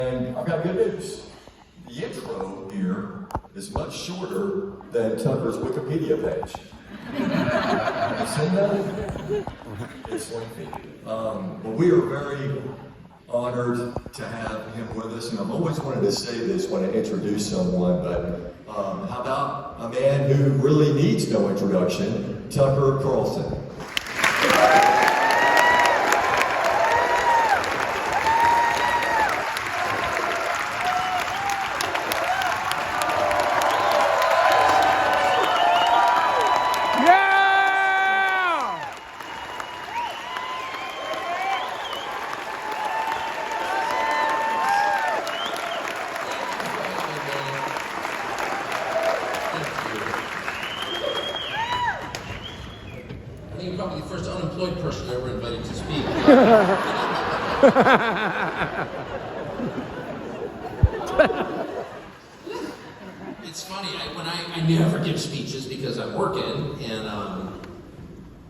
And I've got good news. The intro here is much shorter than Tucker's Wikipedia page. You seen that? It's lengthy. But we are very honored to have him with us, and I've always wanted to say this when I introduce someone, but how about a man who really needs no introduction, Tucker Carlson. You're probably the first unemployed person I ever invited to speak. It's funny, I never give speeches because I'm working,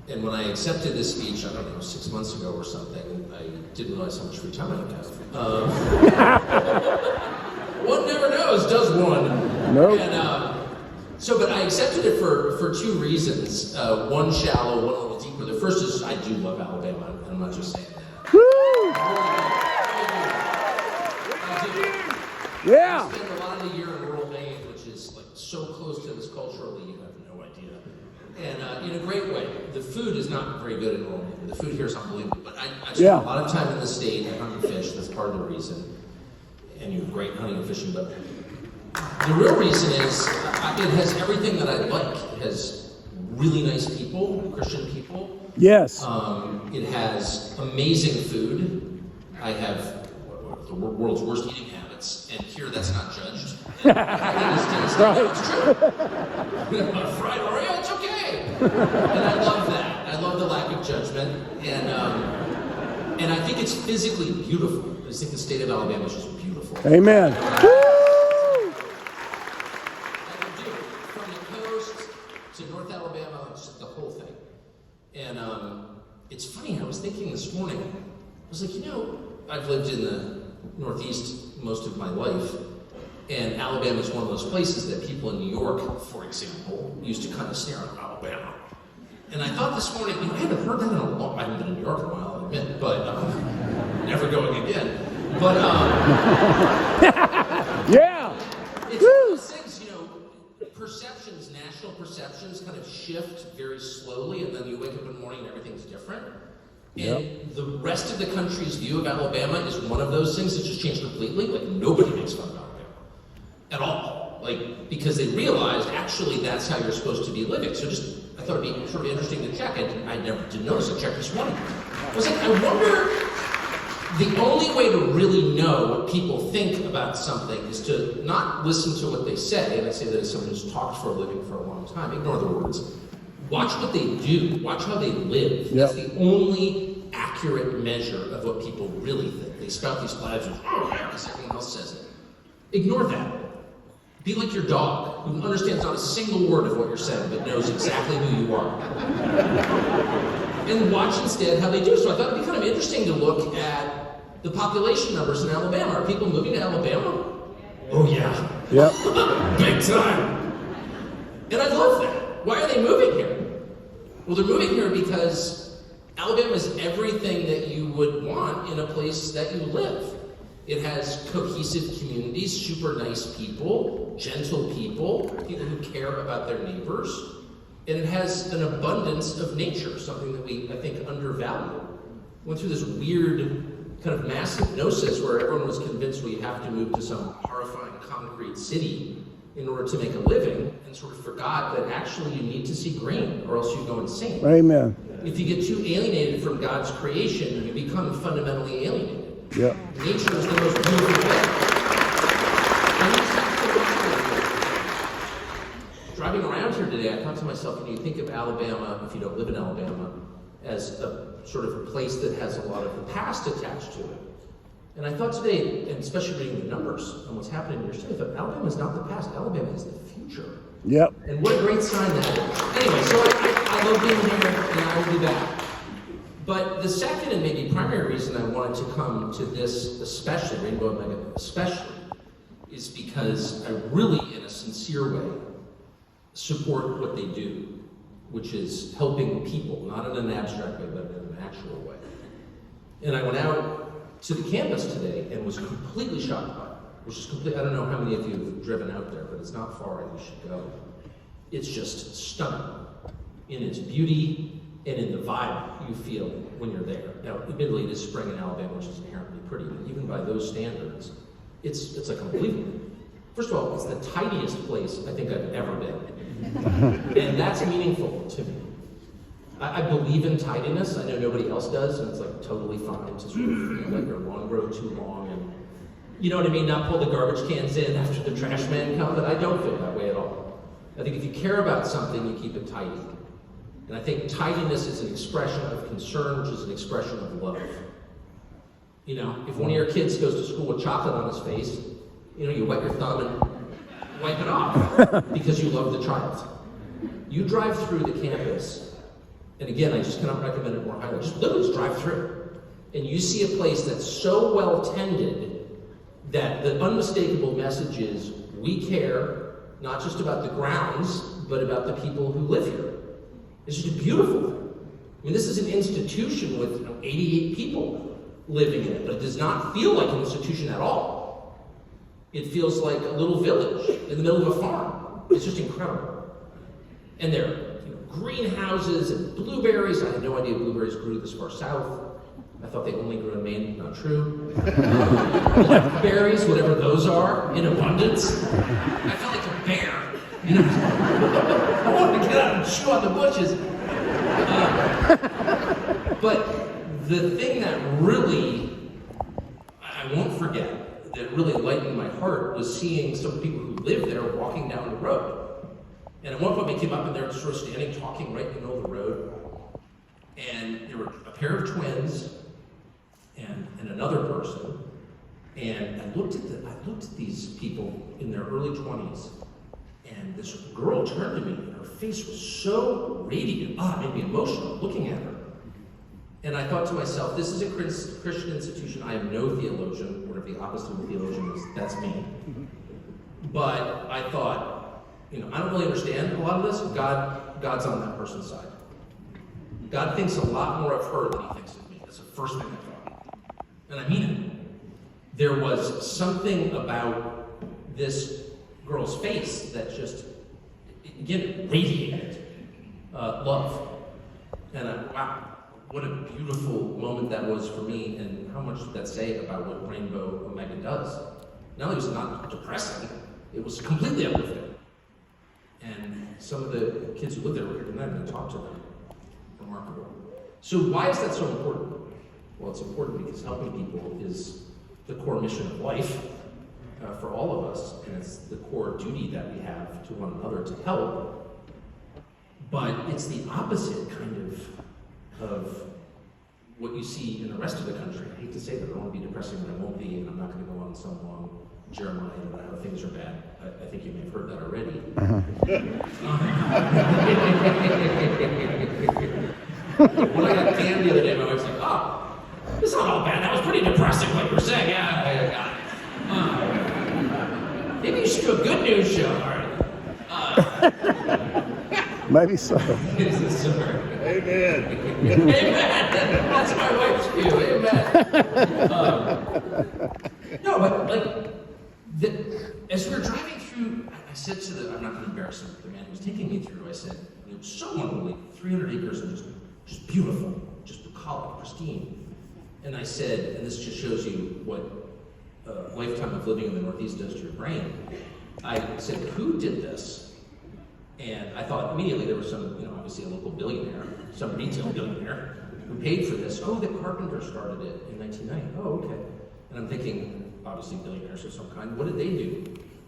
and when I accepted this speech, I don't know, 6 months ago or something, I didn't realize how much free time I have. One never knows, does one? Nope. But I accepted it for two reasons. One shallow, one a little deeper. The first is I do love Alabama, and I'm not just saying that. Woo! I do. Yeah. I spend a lot of the year in rural Maine, which is like so close to this culturally, you have no idea. And in a great way. The food is not very good in rural Maine. The food here is unbelievable. But I spend a lot of time in the state. I hunt and fish. That's part of the reason. And you have great hunting and fishing, but the real reason is it has everything that I like. It has really nice people, Christian people. Yes. It has amazing food. I have the world's worst eating habits, and here that's not judged. Right. It's true. Fried Oreo, it's okay. And I love that. I love the lack of judgment, and I think it's physically beautiful. I just think the state of Alabama is just beautiful. Amen. North Alabama, just the whole thing. And it's funny, I was thinking this morning, I was like, I've lived in the Northeast most of my life, and Alabama is one of those places that people in New York, for example, used to kind of stare at Alabama. And I thought this morning, I haven't heard that in a long time. I haven't been in New York in a while, I'll admit, but never going again. But, yeah. It's one of those things, perceptions, national perceptions kind of shift very slowly, and then you wake up in the morning and everything's different. And the rest of the country's view of Alabama is one of those things that just changed completely. Like, nobody makes fun of Alabama at all. Like, because they realized, actually, that's how you're supposed to be living. So I thought it'd be sort of interesting to check. I never did notice I checked this morning. I was like, I wonder, the only way to really know what people think about something is to not listen to what they say, and I say that as someone who's talked for a living for a long time, ignore the words. Watch what they do, watch how they live. Yep. That's the only accurate measure of what people really think. They spout these platitudes, because everyone else says it. Ignore that. Be like your dog, who understands not a single word of what you're saying, but knows exactly who you are. And watch instead how they do. So I thought it'd be kind of interesting to look at the population numbers in Alabama. Are people moving to Alabama? Oh yeah. Yep. Big time. And I love that. Why are they moving here? Well, they're moving here because Alabama is everything that you would want in a place that you live. It has cohesive communities, super nice people, gentle people who care about their neighbors. And it has an abundance of nature, something that we, I think, undervalue. Went through this weird kind of mass hypnosis where everyone was convinced we have to move to some horrifying concrete city in order to make a living, and sort of forgot that actually you need to see green or else you go insane. Amen. If you get too alienated from God's creation, you become fundamentally alienated. Yep. Nature is the most beautiful thing. Driving around here today, I thought to myself, when you think of Alabama, if you don't live in Alabama, as a sort of a place that has a lot of the past attached to it. And I thought today, and especially reading the numbers on what's happening in your state, that Alabama is not the past, Alabama is the future. Yep. And what a great sign that is. Anyway, so I love being here, and I will be back. But the second and maybe primary reason I wanted to come to this, especially Rainbow Omega, especially, is because I really, in a sincere way, support what they do, which is helping people, not in an abstract way, but in an actual way. And I went out to the campus today and was completely shocked by it, which is complete. I don't know how many of you have driven out there, but it's not far and you should go. It's just stunning in its beauty and in the vibe you feel when you're there. Now, admittedly, it is spring in Alabama, which is inherently pretty, but even by those standards, it's a completely, first of all, it's the tiniest place I think I've ever been. And that's meaningful to me. I believe in tidiness. I know nobody else does, and it's like totally fine to sort of let your lawn grow too long and, you know what I mean, not pull the garbage cans in after the trash man come, but I don't feel that way at all. I think if you care about something, you keep it tidy. And I think tidiness is an expression of concern, which is an expression of love. You know, if one of your kids goes to school with chocolate on his face, you know, you wet your thumb and wipe it off because you love the child. You drive through the campus, and again, I just cannot recommend it more highly. Just literally just drive through. And you see a place that's so well tended that the unmistakable message is, we care, not just about the grounds, but about the people who live here. It's just a beautiful thing. I mean, this is an institution with 88 people living in it, but it does not feel like an institution at all. It feels like a little village in the middle of a farm. It's just incredible. And there are greenhouses and blueberries. I had no idea blueberries grew this far south. I thought they only grew in Maine. Not true. Blackberries, whatever those are, in abundance. I felt like a bear. You know, I wanted to get out and chew on the bushes. But the thing that really, I won't forget, that really lightened my heart was seeing some people who live there walking down the road. And at one point we came up and they were sort of standing, talking right in the middle of the road. And there were a pair of twins and another person. And I looked at these people in their early 20s. And this girl turned to me, and her face was so radiant. It made me emotional looking at her. And I thought to myself, this is a Christian institution. I am no theologian, whatever the opposite of a theologian is, that's me. But I thought, I don't really understand a lot of this. God's on that person's side. God thinks a lot more of her than he thinks of me. That's the first thing I thought. And I mean it. There was something about this girl's face that just, again, radiated love. And wow, what a beautiful moment that was for me, and how much did that say about what Rainbow Omega does? Not only was it not depressing, it was completely uplifting. And some of the kids who lived there were here tonight and I talked to them. Remarkable. So why is that so important? Well, it's important because helping people is the core mission of life. For all of us, and it's the core duty that we have to one another to help, but it's the opposite kind of what you see in the rest of the country. I hate to say that, I don't want to be depressing, but I won't be, and I'm not going to go on some long Jeremiah about how things are bad. I think you may have heard that already. When I got Dan the other day, my wife's like, this is not all bad, that was pretty depressing what you were saying. Yeah, I got it. Maybe you should do a good news show, Maybe so. Amen. Amen. That's my wife's view. Amen. No, but as we were driving through, I said to I'm not going to embarrass the man who was taking me through. I said, it was so wonderful, 300 acres and just beautiful, just bucolic, pristine. And I said, and this just shows you what a lifetime of living in the Northeast does to your brain. I said, who did this? And I thought immediately there was some, obviously a local billionaire, some retail billionaire, who paid for this. Oh, the carpenter started it in 1990. Oh, okay. And I'm thinking, obviously billionaires of some kind. What did they do?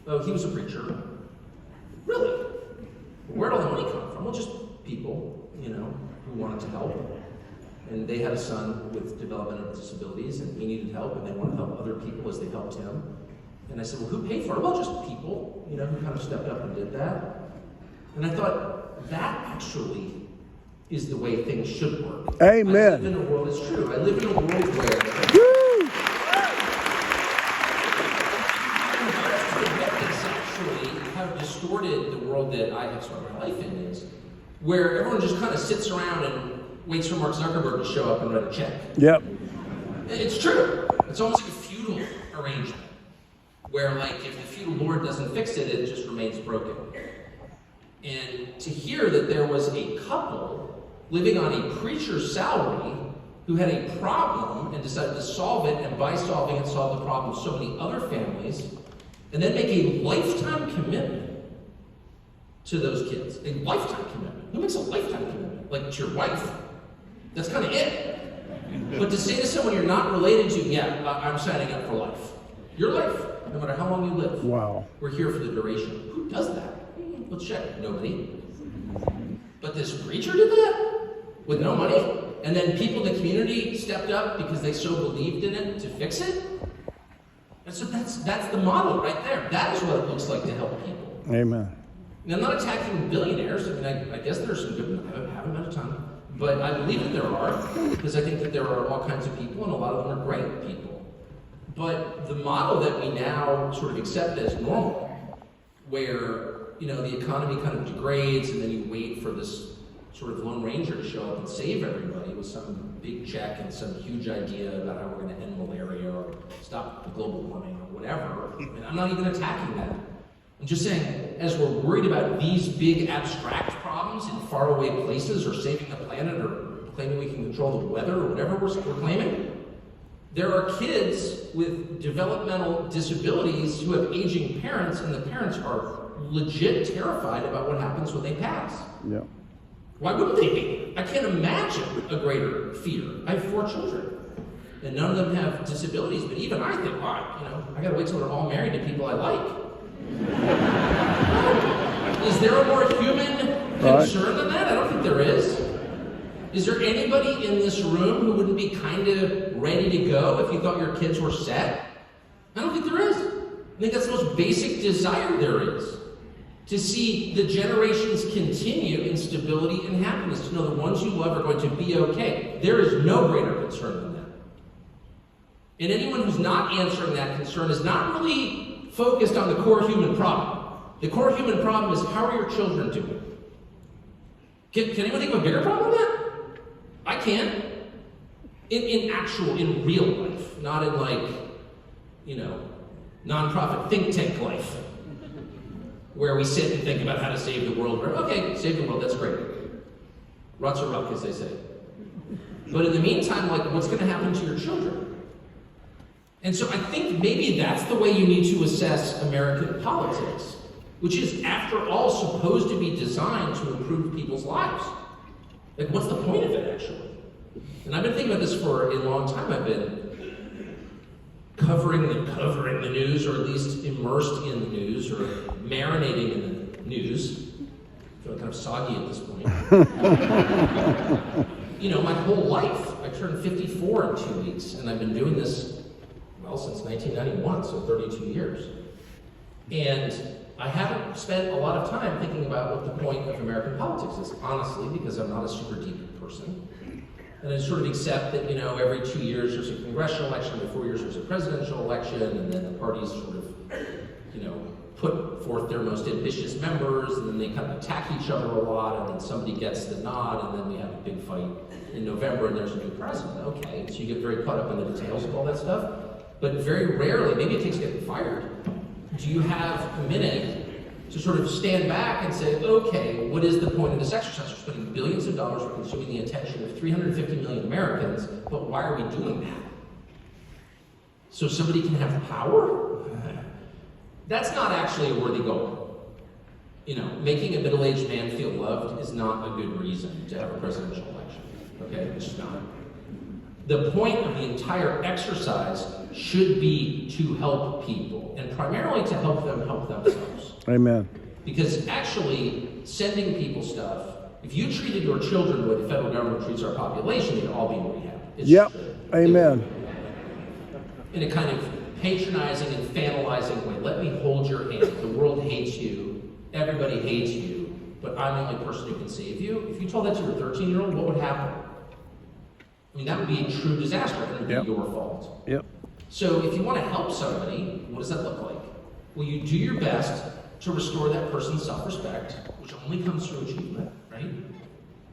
Oh, he was a preacher. Really? Where'd all the money come from? Well, just people, who wanted to help. And they had a son with developmental disabilities, and he needed help, and they wanted to help other people as they helped him. And I said, well, who paid for it? Well, just people, who kind of stepped up and did that. And I thought, that actually is the way things should work. Amen. I live in a world, it's true, I live in a world where Woo! defects actually have distorted the world that I have spent my life in, is where everyone just kind of sits around and waits for Mark Zuckerberg to show up and write a check. Yep. It's true. It's almost like a feudal arrangement, where like if the feudal lord doesn't fix it, it just remains broken. And to hear that there was a couple living on a preacher's salary who had a problem and decided to solve it, and by solving it, solve the problem of so many other families, and then make a lifetime commitment to those kids. A lifetime commitment. Who makes a lifetime commitment? Like to your wife. That's kind of it. But to say to someone you're not related to, yeah, I'm signing up for life. Your life, no matter how long you live. Wow. We're here for the duration. Who does that? Let's check. Nobody. But this preacher did that? With no money? And then people in the community stepped up because they so believed in it to fix it? And so that's the model right there. That is what it looks like to help people. Amen. And I'm not attacking billionaires. I mean, I guess there's some good, I haven't met a ton. But I believe that there are, because I think that there are all kinds of people, and a lot of them are great people. But the model that we now sort of accept as normal, where, you know, the economy kind of degrades, and then you wait for this sort of Lone Ranger to show up and save everybody with some big check and some huge idea about how we're going to end malaria or stop the global warming or whatever. I mean, I'm not even attacking that. I'm just saying, as we're worried about these big abstract problems in faraway places, or saving the planet, or claiming we can control the weather, or whatever we're claiming, there are kids with developmental disabilities who have aging parents, and the parents are legit terrified about what happens when they pass. Yeah. Why wouldn't they be? I can't imagine a greater fear. I have 4 children, and none of them have disabilities, but even I think, I gotta wait till they're all married to people I like. Is there a more human concern than that? I don't think there is. Is there anybody in this room who wouldn't be kind of ready to go if you thought your kids were set? I don't think there is. I think that's the most basic desire there is. To see the generations continue in stability and happiness, to know the ones you love are going to be okay. There is no greater concern than that. And anyone who's not answering that concern is not really focused on the core human problem. The core human problem is, how are your children doing? Can anyone think of a bigger problem than that? I can. In real life, not in nonprofit think tank life, where we sit and think about how to save the world. Okay, save the world, that's great. Ruts or ruck, as they say. But in the meantime, what's going to happen to your children? And so I think maybe that's the way you need to assess American politics, which is, after all, supposed to be designed to improve people's lives. What's the point of it, actually? And I've been thinking about this for a long time. I've been covering the news, or at least immersed in the news, or marinating in the news. I feel kind of soggy at this point. My whole life. I turned 54 in 2 weeks, and I've been doing this since 1991, so 32 years. And I haven't spent a lot of time thinking about what the point of American politics is, honestly, because I'm not a super deep person. And I sort of accept that, every 2 years there's a congressional election, every 4 years there's a presidential election, and then the parties sort of, put forth their most ambitious members, and then they kind of attack each other a lot, and then somebody gets the nod, and then we have a big fight in November, and there's a new president. Okay, so you get very caught up in the details of all that stuff. But very rarely, maybe it takes getting fired, do you have a minute to sort of stand back and say, okay, what is the point of this exercise? We're spending billions of dollars, we're consuming the attention of 350 million Americans, but why are we doing that? So somebody can have power? That's not actually a worthy goal. Making a middle-aged man feel loved is not a good reason to have a presidential election. Okay, it's just not. The point of the entire exercise should be to help people, and primarily to help them help themselves. Amen. Because actually, sending people stuff, if you treated your children the way the federal government treats our population, they'd all be in rehab. Yep. Amen. In a kind of patronizing and fanalizing way. Let me hold your hand. The world hates you. Everybody hates you. but I'm the only person who can save you. If you told that to your 13-year-old, what would happen? I mean, that would be a true disaster, and it would be your fault. Yep. So if you want to help somebody, what does that look like? Well, you do your best to restore that person's self-respect, which only comes through achievement, right?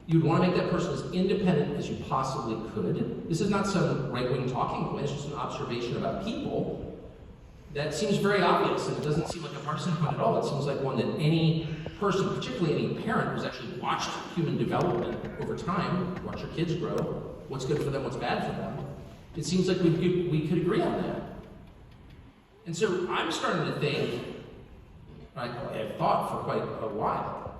You'd want to make that person as independent as you possibly could. This is not some right-wing talking point, it's just an observation about people that seems very obvious, and it doesn't seem like a partisan point at all. It seems like one that any person, particularly any parent who's actually watched human development over time, watch your kids grow, what's good for them, what's bad for them, it seems like we could agree on that. And so I'm starting to think, I have thought for quite a while,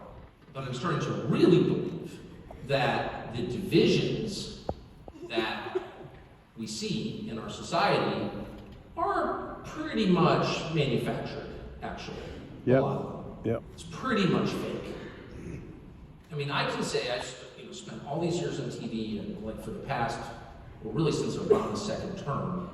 but I'm starting to really believe that the divisions that we see in our society are pretty much manufactured, actually. Yep. A lot of them. Yep. It's pretty much fake. I mean, I can say I've spent all these years on TV, and like for the past, well, really since Obama's second term.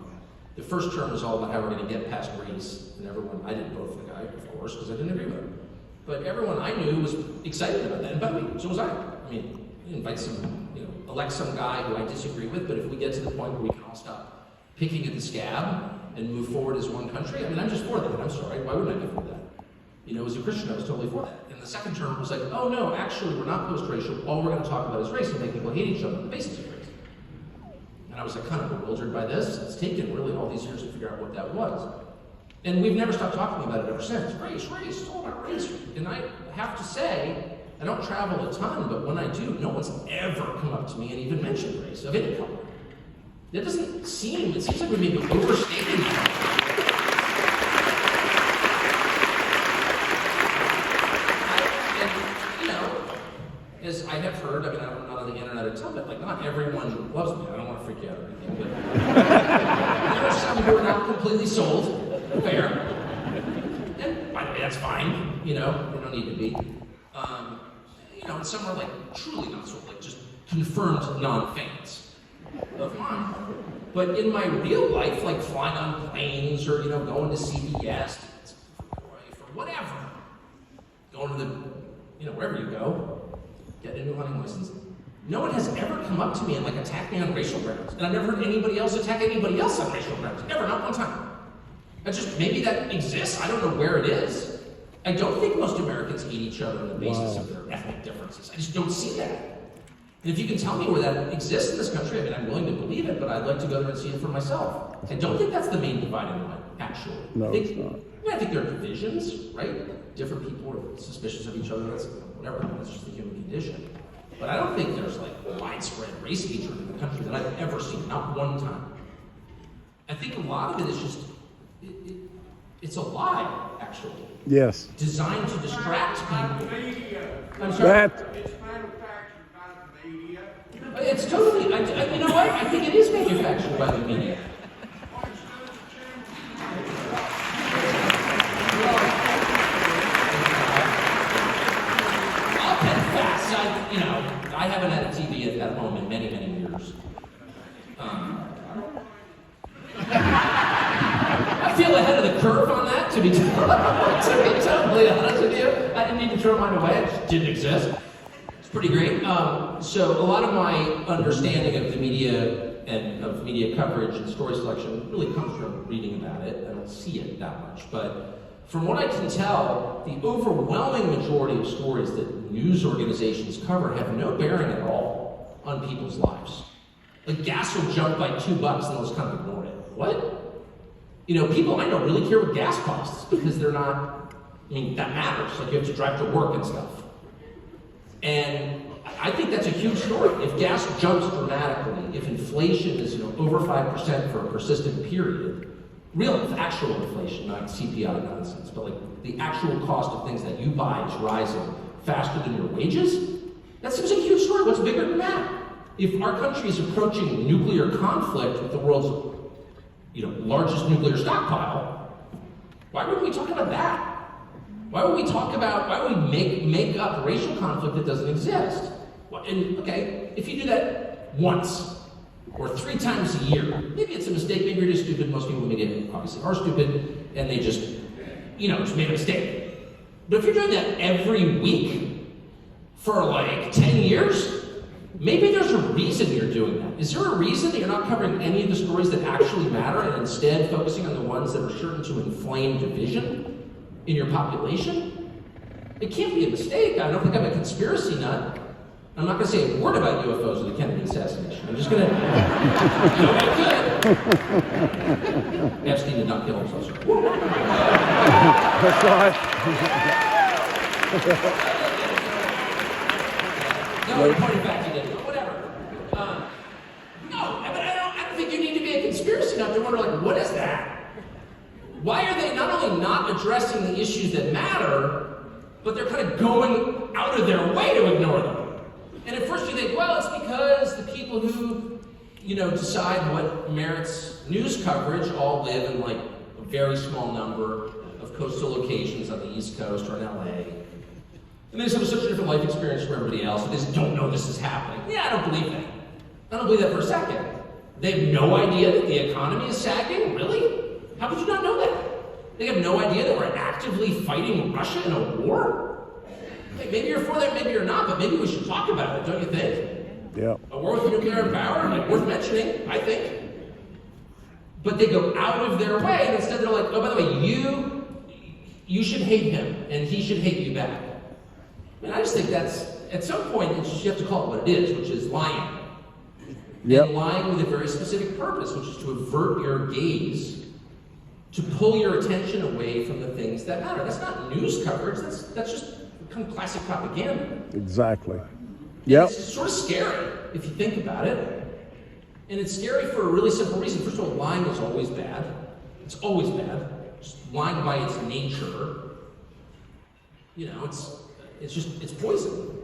The first term was all about how we're going to get past race, and everyone, I didn't vote for the guy, of course, because I didn't agree with him. But everyone I knew was excited about that, and by the way, so was I. I mean, invite some, elect some guy who I disagree with, but if we get to the point where we can all stop picking at the scab and move forward as one country, I mean, I'm just for that, I'm sorry, why wouldn't I be for that? As a Christian, I was totally for that. And the second term was like, oh no, actually, we're not post-racial, all we're going to talk about is race and make people hate each other on the basis of race. And I was like kind of bewildered by this. It's taken really all these years to figure out what that was. And we've never stopped talking about it ever since. Race, it's all about race. And I have to say, I don't travel a ton, but when I do, no one's ever come up to me and even mentioned race of any color. It seems like we may be overstating that. As I have heard, I mean, I'm not on the internet a ton, but like not everyone loves me. I don't want to freak you out or anything, but there are some who are not completely sold. Fair. And by the way, that's fine. They don't need to be. And some are like truly not sold, like just confirmed non-fans of mine. But in my real life, like flying on planes or going to CBS or whatever, going to the wherever you go. Get a new hunting license. No one has ever come up to me and like attacked me on racial grounds. And I've never heard anybody else attack anybody else on racial grounds. Never, not one time. Maybe that exists. I don't know where it is. I don't think most Americans hate each other on the basis of their ethnic differences. I just don't see that. And if you can tell me where that exists in this country, I mean, I'm willing to believe it, but I'd like to go there and see it for myself. I don't think that's the main dividing line, actually. No, it's not. I think there are divisions, right? Different people are suspicious of each other. That's whatever. That's just the human condition. But I don't think there's like widespread race hatred in the country that I've ever seen, not one time. I think a lot of it is just, it's a lie, actually. Yes. Designed to distract people. I'm sorry? That. It's manufactured by the media. It's totally, you know what? I think it is manufactured by the media. I'll pen fast. I haven't had a TV at home in many, many years. I feel ahead of the curve on that, to be totally honest with you. I didn't need to throw mine away, it just didn't exist. It's pretty great. So a lot of my understanding of the media and of media coverage and story selection really comes from reading about it. I don't see it that much, but from what I can tell, the overwhelming majority of stories that news organizations cover have no bearing at all on people's lives. Like gas will jump by $2 and they'll just kind of ignore it. What? People I know really care what gas costs because they're not, that matters. Like you have to drive to work and stuff. And I think that's a huge story. If gas jumps dramatically, if inflation is over 5% for a persistent period, real actual inflation, not CPI nonsense, but like the actual cost of things that you buy is rising faster than your wages, that seems like a huge story. What's bigger than that? If our country is approaching nuclear conflict with the world's largest nuclear stockpile, why wouldn't we talk about that? Why would we make up racial conflict that doesn't exist? And okay, if you do that once, or 3 times a year, maybe it's a mistake, maybe you're just stupid, most people maybe obviously are stupid, and they just made a mistake. But if you're doing that every week, for like 10 years? Maybe there's a reason you're doing that. Is there a reason that you're not covering any of the stories that actually matter and instead focusing on the ones that are certain to inflame division in your population? It can't be a mistake. I don't think I'm a conspiracy nut. I'm not going to say a word about UFOs or the Kennedy assassination. I'm just going to, I could. Epstein did not kill himself. That's right. No, in point of fact, he didn't. But whatever. No, but I don't think you need to be a conspiracy nut to wonder, like, what is that? Why are they not only not addressing the issues that matter, but they're kind of going out of their way to ignore them? And at first you think, well, it's because the people who, decide what merits news coverage all live in like a very small number of coastal locations on the East Coast or in LA. And they just have such a different life experience from everybody else, but they just don't know this is happening. Yeah, I don't believe that. I don't believe that for a second. They have no idea that the economy is sagging? Really? How could you not know that? They have no idea that we're actively fighting Russia in a war? Hey, maybe you're for that, maybe you're not, but maybe we should talk about it, don't you think? Yeah. A war with nuclear power, worth mentioning, I think. But they go out of their way, and instead they're like, oh, by the way, you should hate him, and he should hate you back. And I just think that's, at some point, you have to call it what it is, which is lying. Yep. And lying with a very specific purpose, which is to avert your gaze, to pull your attention away from the things that matter. That's not news coverage, that's just kind of classic propaganda. Exactly. And Yep. it's sort of scary if you think about it. And it's scary for a really simple reason. First of all, lying is always bad. It's always bad. Just lying by its nature, it's poison.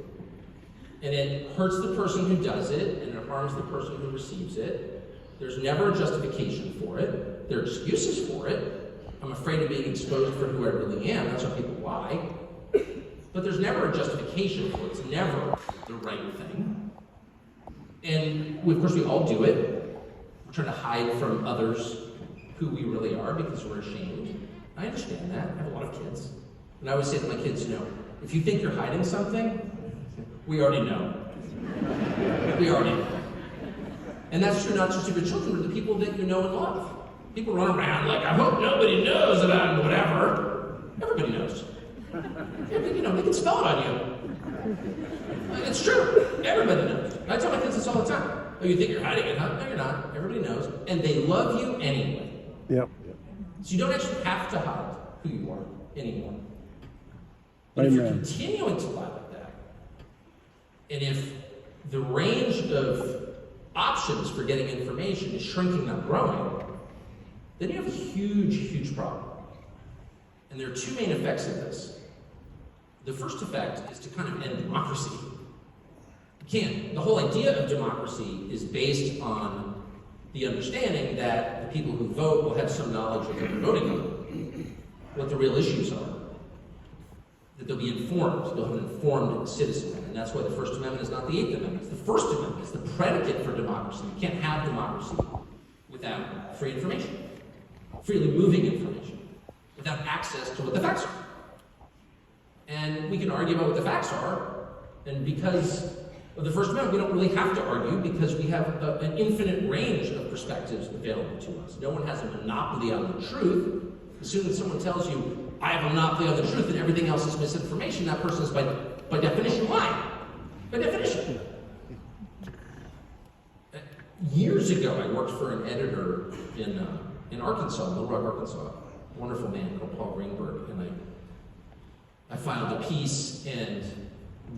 And it hurts the person who does it, and it harms the person who receives it. There's never a justification for it. There are excuses for it. I'm afraid of being exposed for who I really am. That's why people lie. But there's never a justification for it. It's never the right thing. And of course we all do it. We're trying to hide from others who we really are because we're ashamed. I understand that. I have a lot of kids. And I always say to my kids, if you think you're hiding something, we already know. We already know. And that's true not just of your children, but the people that you know and love. People run around like, I hope nobody knows about whatever. Everybody knows. They can spell it on you. It's true. Everybody knows. I tell my kids this all the time. Oh, you think you're hiding it, huh? No, you're not. Everybody knows. And they love you anyway. Yep. So you don't actually have to hide who you are anymore. And if you're continuing to lie like that, and if the range of options for getting information is shrinking, not growing, then you have a huge, huge problem. And there are two main effects of this. The first effect is to kind of end democracy. The whole idea of democracy is based on the understanding that the people who vote will have some knowledge of what they're voting on, what the real issues are, that they'll be informed, they'll have an informed citizenry, and that's why the First Amendment is not the Eighth Amendment. It's the First Amendment. It's the predicate for democracy. You can't have democracy without free information, freely moving information, without access to what the facts are. And we can argue about what the facts are, and because of the First Amendment, we don't really have to argue because we have an infinite range of perspectives available to us. No one has a monopoly on the truth. As soon as someone tells you, I have a monopoly on the truth and everything else is misinformation, that person is by definition lying. By definition. Years ago, I worked for an editor in Arkansas, Little Rock, Arkansas. A wonderful man called Paul Greenberg, and I filed a piece, and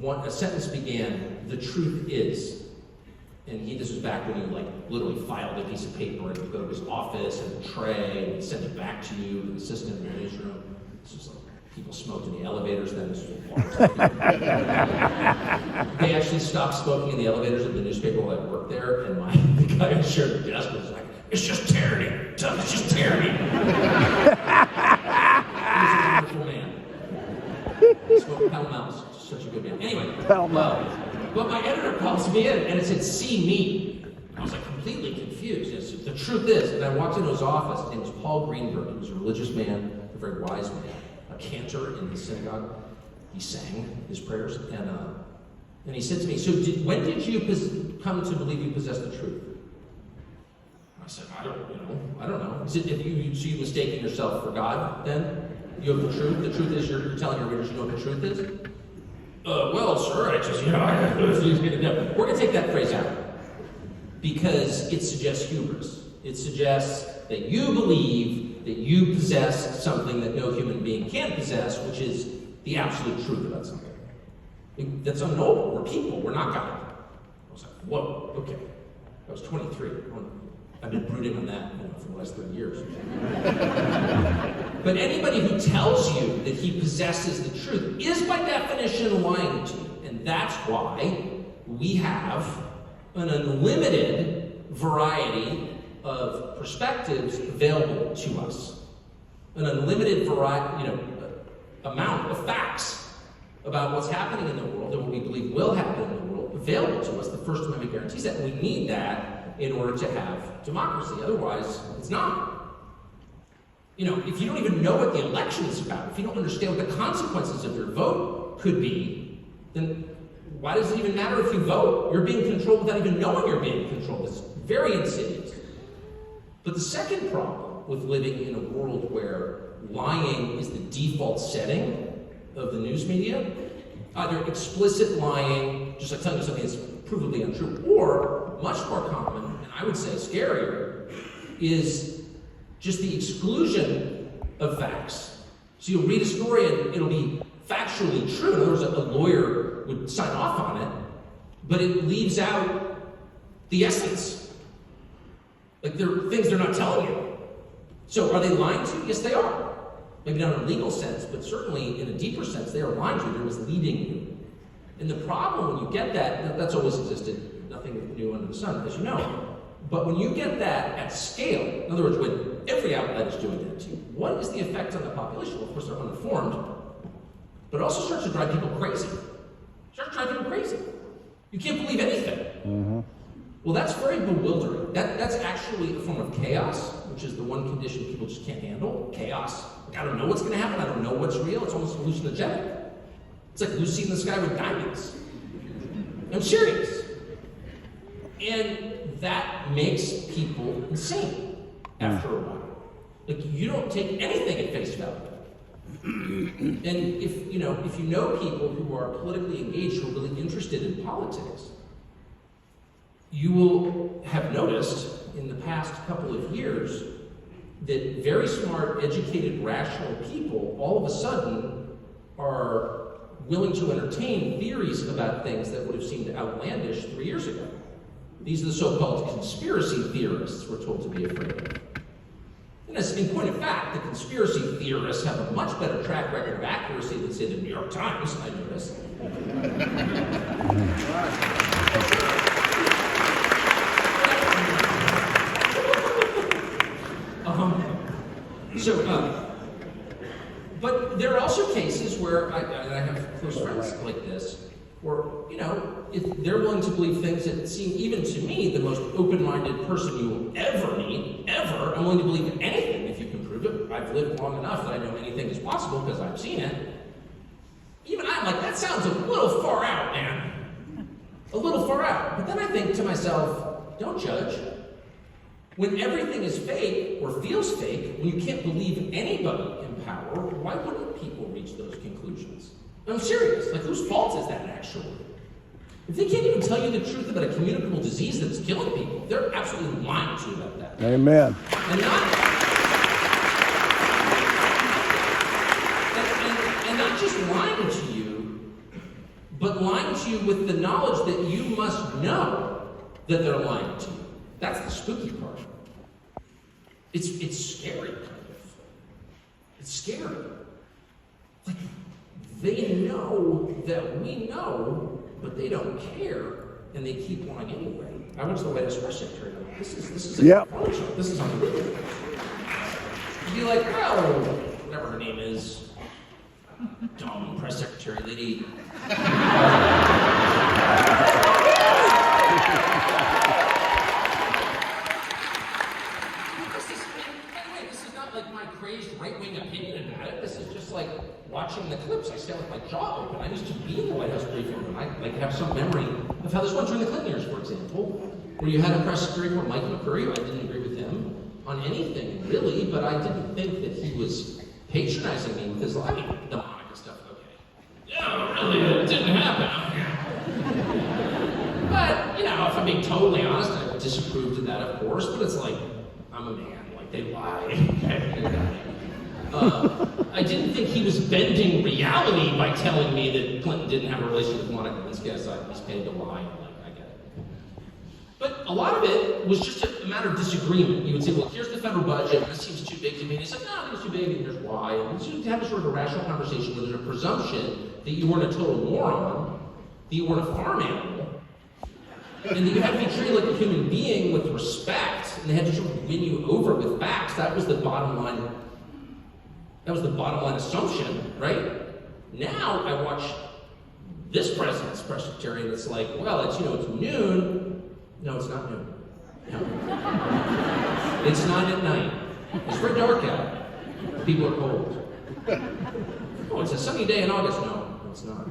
a sentence began, "The truth is," and this was back when you literally filed a piece of paper and you go to his office and a tray and he'd send it back to you, the assistant in the newsroom. This was like people smoked in the elevators then. This was a long time ago. They actually stopped smoking in the elevators of the newspaper while I worked there, and the guy who shared the desk was like, "It's just tyranny, Doug, it's just tyranny." He was a wonderful man. He spoke Pell Mel's, such a good man. Anyway, Pell Mell. but my editor calls me in, and it said, "See me." I was like completely confused. The truth is, and I walked into his office. His name was Paul Greenberg. He was a religious man, a very wise man, a cantor in his synagogue. He sang his prayers, and And he said to me, so when did you come to believe you possess the truth? I said, I don't know. He said, so you mistaken yourself for God then? You have the truth? The truth is you're telling your readers you know what the truth is? Well, sir, I just, we're going to take that phrase out. Because it suggests hubris. It suggests that you believe that you possess something that no human being can possess, which is the absolute truth about something. That's unknowable. We're people. We're not God. I was like, whoa, okay. I was 23. I've been brooding on that for the last 30 years. But anybody who tells you that he possesses the truth is by definition lying to you. And that's why we have an unlimited variety of perspectives available to us. An unlimited amount of facts about what's happening in the world and what we believe will happen in the world available to us. The First Amendment guarantees that. We need that in order to have democracy. Otherwise, it's not. If you don't even know what the election is about, if you don't understand what the consequences of your vote could be, then why does it even matter if you vote? You're being controlled without even knowing you're being controlled. It's very insidious. But the second problem with living in a world where lying is the default setting of the news media, either explicit lying, just like telling you something that's provably untrue, or much more common, and I would say scarier, is just the exclusion of facts. So you'll read a story and it'll be factually true. In other words, a lawyer would sign off on it, but it leaves out the essence. Like there are things they're not telling you. So are they lying to you? Yes, they are. Maybe not in a legal sense, but certainly in a deeper sense, they are lying to you. They're misleading you. And the problem when you get that's always existed, nothing new under the sun, as you know. But when you get that at scale, in other words, when every outlet is doing that to you, what is the effect on the population? Well, of course, they're uninformed, but it also starts to drive people crazy. You can't believe anything. Mm-hmm. Well, that's very bewildering. That's actually a form of chaos, which is the one condition people just can't handle. Chaos. Like, I don't know what's going to happen. I don't know what's real. It's almost hallucinogenic. It's like Lucy in the Sky with Diamonds. I'm serious. And that makes people insane after a while. Like, you don't take anything at face value. And if you know people who are politically engaged, who are really interested in politics, you will have noticed in the past couple of years that very smart, educated, rational people all of a sudden are willing to entertain theories about things that would have seemed outlandish 3 years ago. These are the so-called conspiracy theorists we're told to be afraid of. And as in point of fact, the conspiracy theorists have a much better track record of accuracy than, say, the New York Times, I noticed. But there are also cases where I have close friends like this, where, if they're willing to believe things that seem, even to me, the most open-minded person you will ever meet, ever, I'm willing to believe anything if you can prove it. I've lived long enough that I know anything is possible because I've seen it. Even I'm like, that sounds a little far out, man. A little far out. But then I think to myself, don't judge. When everything is fake, or feels fake, when you can't believe anybody in power, why wouldn't people reach those conclusions? I'm serious. Like, whose fault is that, actually? If they can't even tell you the truth about a communicable disease that's killing people, they're absolutely lying to you about that. Amen. And not just lying to you, but lying to you with the knowledge that you must know that they're lying to you. That's the spooky part. It's scary, kind of. It's scary. Like, they know that we know, but they don't care, and they keep lying anyway. I went to the White House press secretary. This is a show. This is unbelievable. You'd be like, well, whatever her name is, dumb press secretary lady. This is not like my crazed right-wing opinion about it. This is is just like watching the clips. I stand with my jaw open. I used to be in the White House briefing room. I like have some memory of how this went during the Clinton years, for example, where you had a press secretary called Mike McCurry. I didn't agree with him on anything really, but I didn't think that he was patronizing me with his lying demonic stuff. Okay, yeah, really, it didn't happen. But you know, if I'm being totally honest, I disapproved of that, of course. But it's like I'm a man. Like they lie. I didn't think he was bending reality by telling me that Clinton didn't have a relationship with Monica Lewinsky. I thought he's paid to lie. Like, I get it. But a lot of it was just a matter of disagreement. You would say, well, here's the federal budget. This seems too big to me. And he's like, no, I think it's too big, and here's why. And so you have a sort of a rational conversation where there's a presumption that you weren't a total moron, that you weren't a farm animal, and that you had to be treated like a human being with respect, and they had to sort of win you over with facts. That was the bottom line. That was the bottom line assumption, right? Now I watch this president's press secretary, and it's like, well, it's it's noon. No, it's not noon. No. It's not at night. It's very dark out. People are cold. Oh, it's a sunny day in August. No, it's not.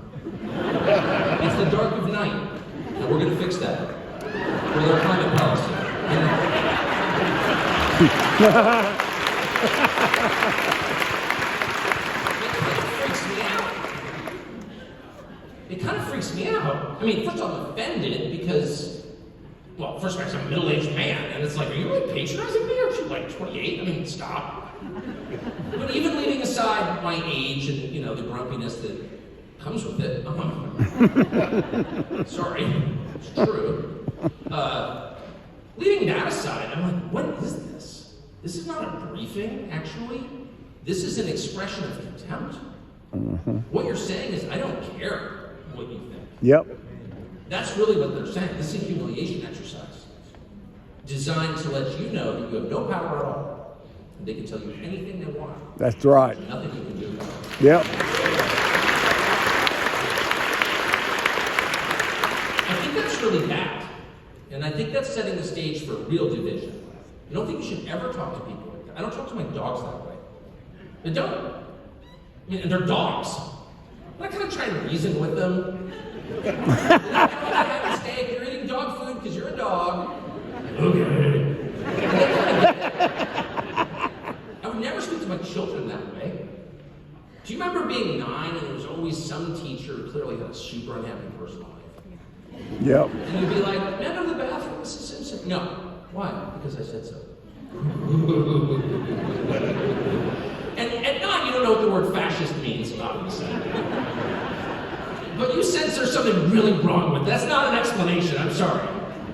It's the dark of night. And we're going to fix that with our climate policy. It kind of freaks me out. I mean, first of all, I'm offended because, well, first of all, I'm a middle-aged man, and it's like, are you really patronizing me? Aren't you like 28? I mean, stop. But even leaving aside my age and, the grumpiness that comes with it, sorry, it's true. Leaving that aside, I'm like, what is this? This is not a briefing, actually. This is an expression of contempt. What you're saying is, I don't care what you think. Yep. That's really what they're saying. This is a humiliation exercise designed to let you know that you have no power at all. And they can tell you anything they want. That's right. There's nothing you can do about it. Yep. I think that's really bad. And I think that's setting the stage for real division. I don't think you should ever talk to people like that. I don't talk to my dogs that way. I don't. I mean, and they're dogs. I'm not kind of trying to reason with them. You're not having a mistake. You're eating dog food because you're a dog. Okay. I would never speak to my children that way. Do you remember being 9 and there was always some teacher who clearly had a super unhappy personal life? Yep. And you'd be like, may I go to the bathroom, Mrs. Simpson? No. Why? Because I said so. And at 9, you don't know what the word fascist means, obviously. But you sense there's something really wrong with it. That's not an explanation, I'm sorry.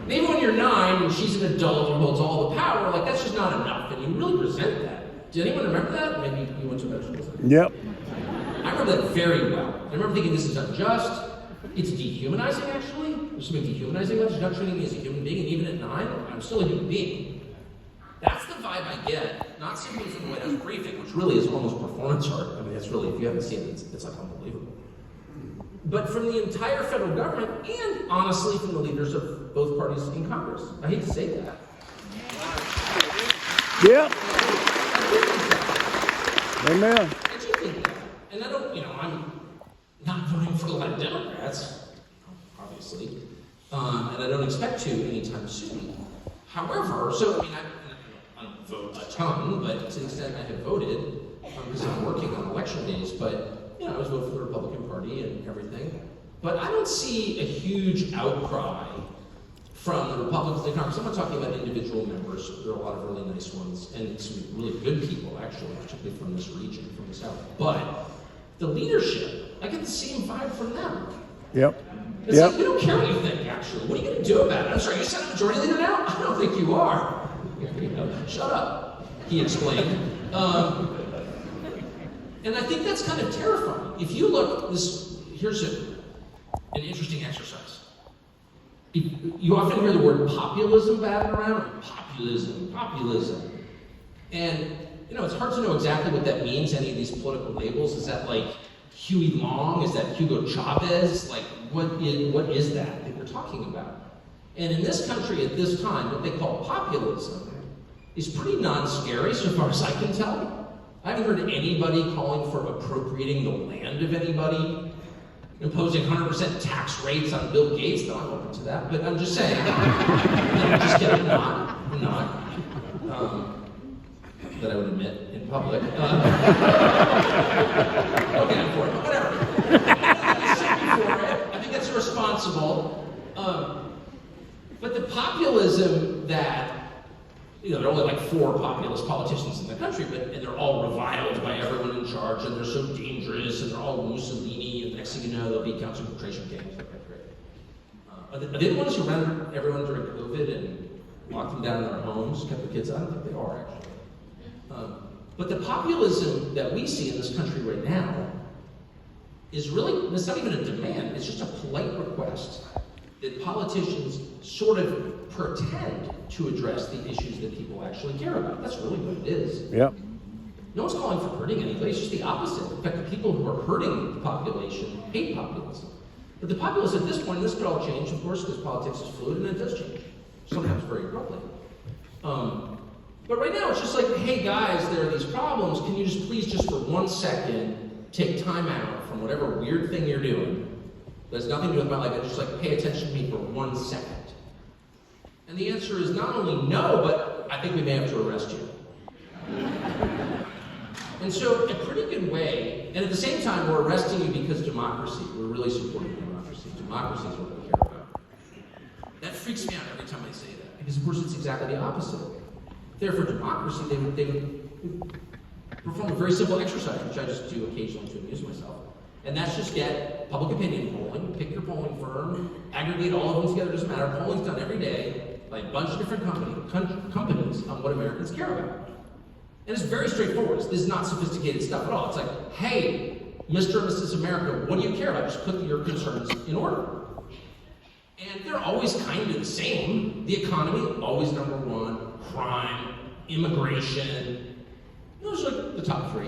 Maybe when you're 9 and she's an adult who holds all the power, like that's just not enough, and you really resent that. Does anyone remember that? Maybe you went to a better school. Yep. I remember that very well. I remember thinking this is unjust. It's dehumanizing, actually. There's something dehumanizing about it. You're not treating me as a human being, and even at 9, I'm still a human being. That's the vibe I get, not simply from the White House briefing, which really is almost performance art. I mean, it's really, if you haven't seen it, it's like unbelievable. But from the entire federal government, and honestly from the leaders of both parties in Congress. I hate to say that. Yep. Amen. I do think that. And I don't, I'm not voting for a lot of Democrats, obviously, and I don't expect to anytime soon. However, I don't vote a ton, but to the extent I have voted, because I'm working on election days, but I was voting for the Republican Party and everything. But I don't see a huge outcry from the Republicans in Congress. I'm not talking about individual members. There are a lot of really nice ones, and some really good people, actually, particularly from this region, from the South. But the leadership, I get the same vibe from them. Yep. It's like, we don't care what you think, actually. What are you going to do about it? I'm sorry, you Senate Majority Leader now? I don't think you are. Shut up, he explained. And I think that's kind of terrifying. If you look, here's an interesting exercise. You often hear the word populism batted around. Populism. And, it's hard to know exactly what that means, any of these political labels. Is that like Huey Long? Is that Hugo Chavez? Like, what is that we're talking about? And in this country at this time, what they call populism is pretty non-scary so far as I can tell. I haven't heard anybody calling for appropriating the land of anybody, imposing 100% tax rates on Bill Gates. No, I'm open to that, but I'm just saying. No, I'm just kidding. I'm not. That I would admit in public. Okay, I'm for it, but whatever. I think that's irresponsible. But the populism that, there are only like 4 populist politicians in the country, and they're all reviled by everyone in charge, and they're so dangerous, and they're all Mussolini, and next thing you know, they'll be concentration camps. Okay, great. Are they the ones who ran everyone during COVID and locked them down in their homes, kept the kids out? I don't think they are, actually. But the populism that we see in this country right now is really, it's not even a demand, it's just a polite request that politicians sort of pretend to address the issues that people actually care about. That's really what it is. Yep. No one's calling for hurting anybody, it's just the opposite. In fact, the people who are hurting the population hate populism. But the populace at this point, this could all change, of course, because politics is fluid, and it does change. Sometimes very abruptly. But right now, it's just like, hey guys, there are these problems. Can you just please, just for 1 second, take time out from whatever weird thing you're doing that has nothing to do with my life, and just like pay attention to me for 1 second? And the answer is not only no, but I think we may have to arrest you. And so, a pretty good way, and at the same time, we're arresting you because democracy, we're really supporting democracy. Democracy is what we care about. That freaks me out every time I say that, because of course it's exactly the opposite. Therefore, democracy, they would perform a very simple exercise, which I just do occasionally to amuse myself. And that's just get public opinion polling, pick your polling firm, aggregate all of them together, doesn't matter. Polling's done every day by a bunch of different companies on what Americans care about. And it's very straightforward. This is not sophisticated stuff at all. It's like, hey, Mr. and Mrs. America, what do you care about? Just put your concerns in order. And they're always kind of the same. The economy, always number 1. Crime, immigration. Those are like the top 3.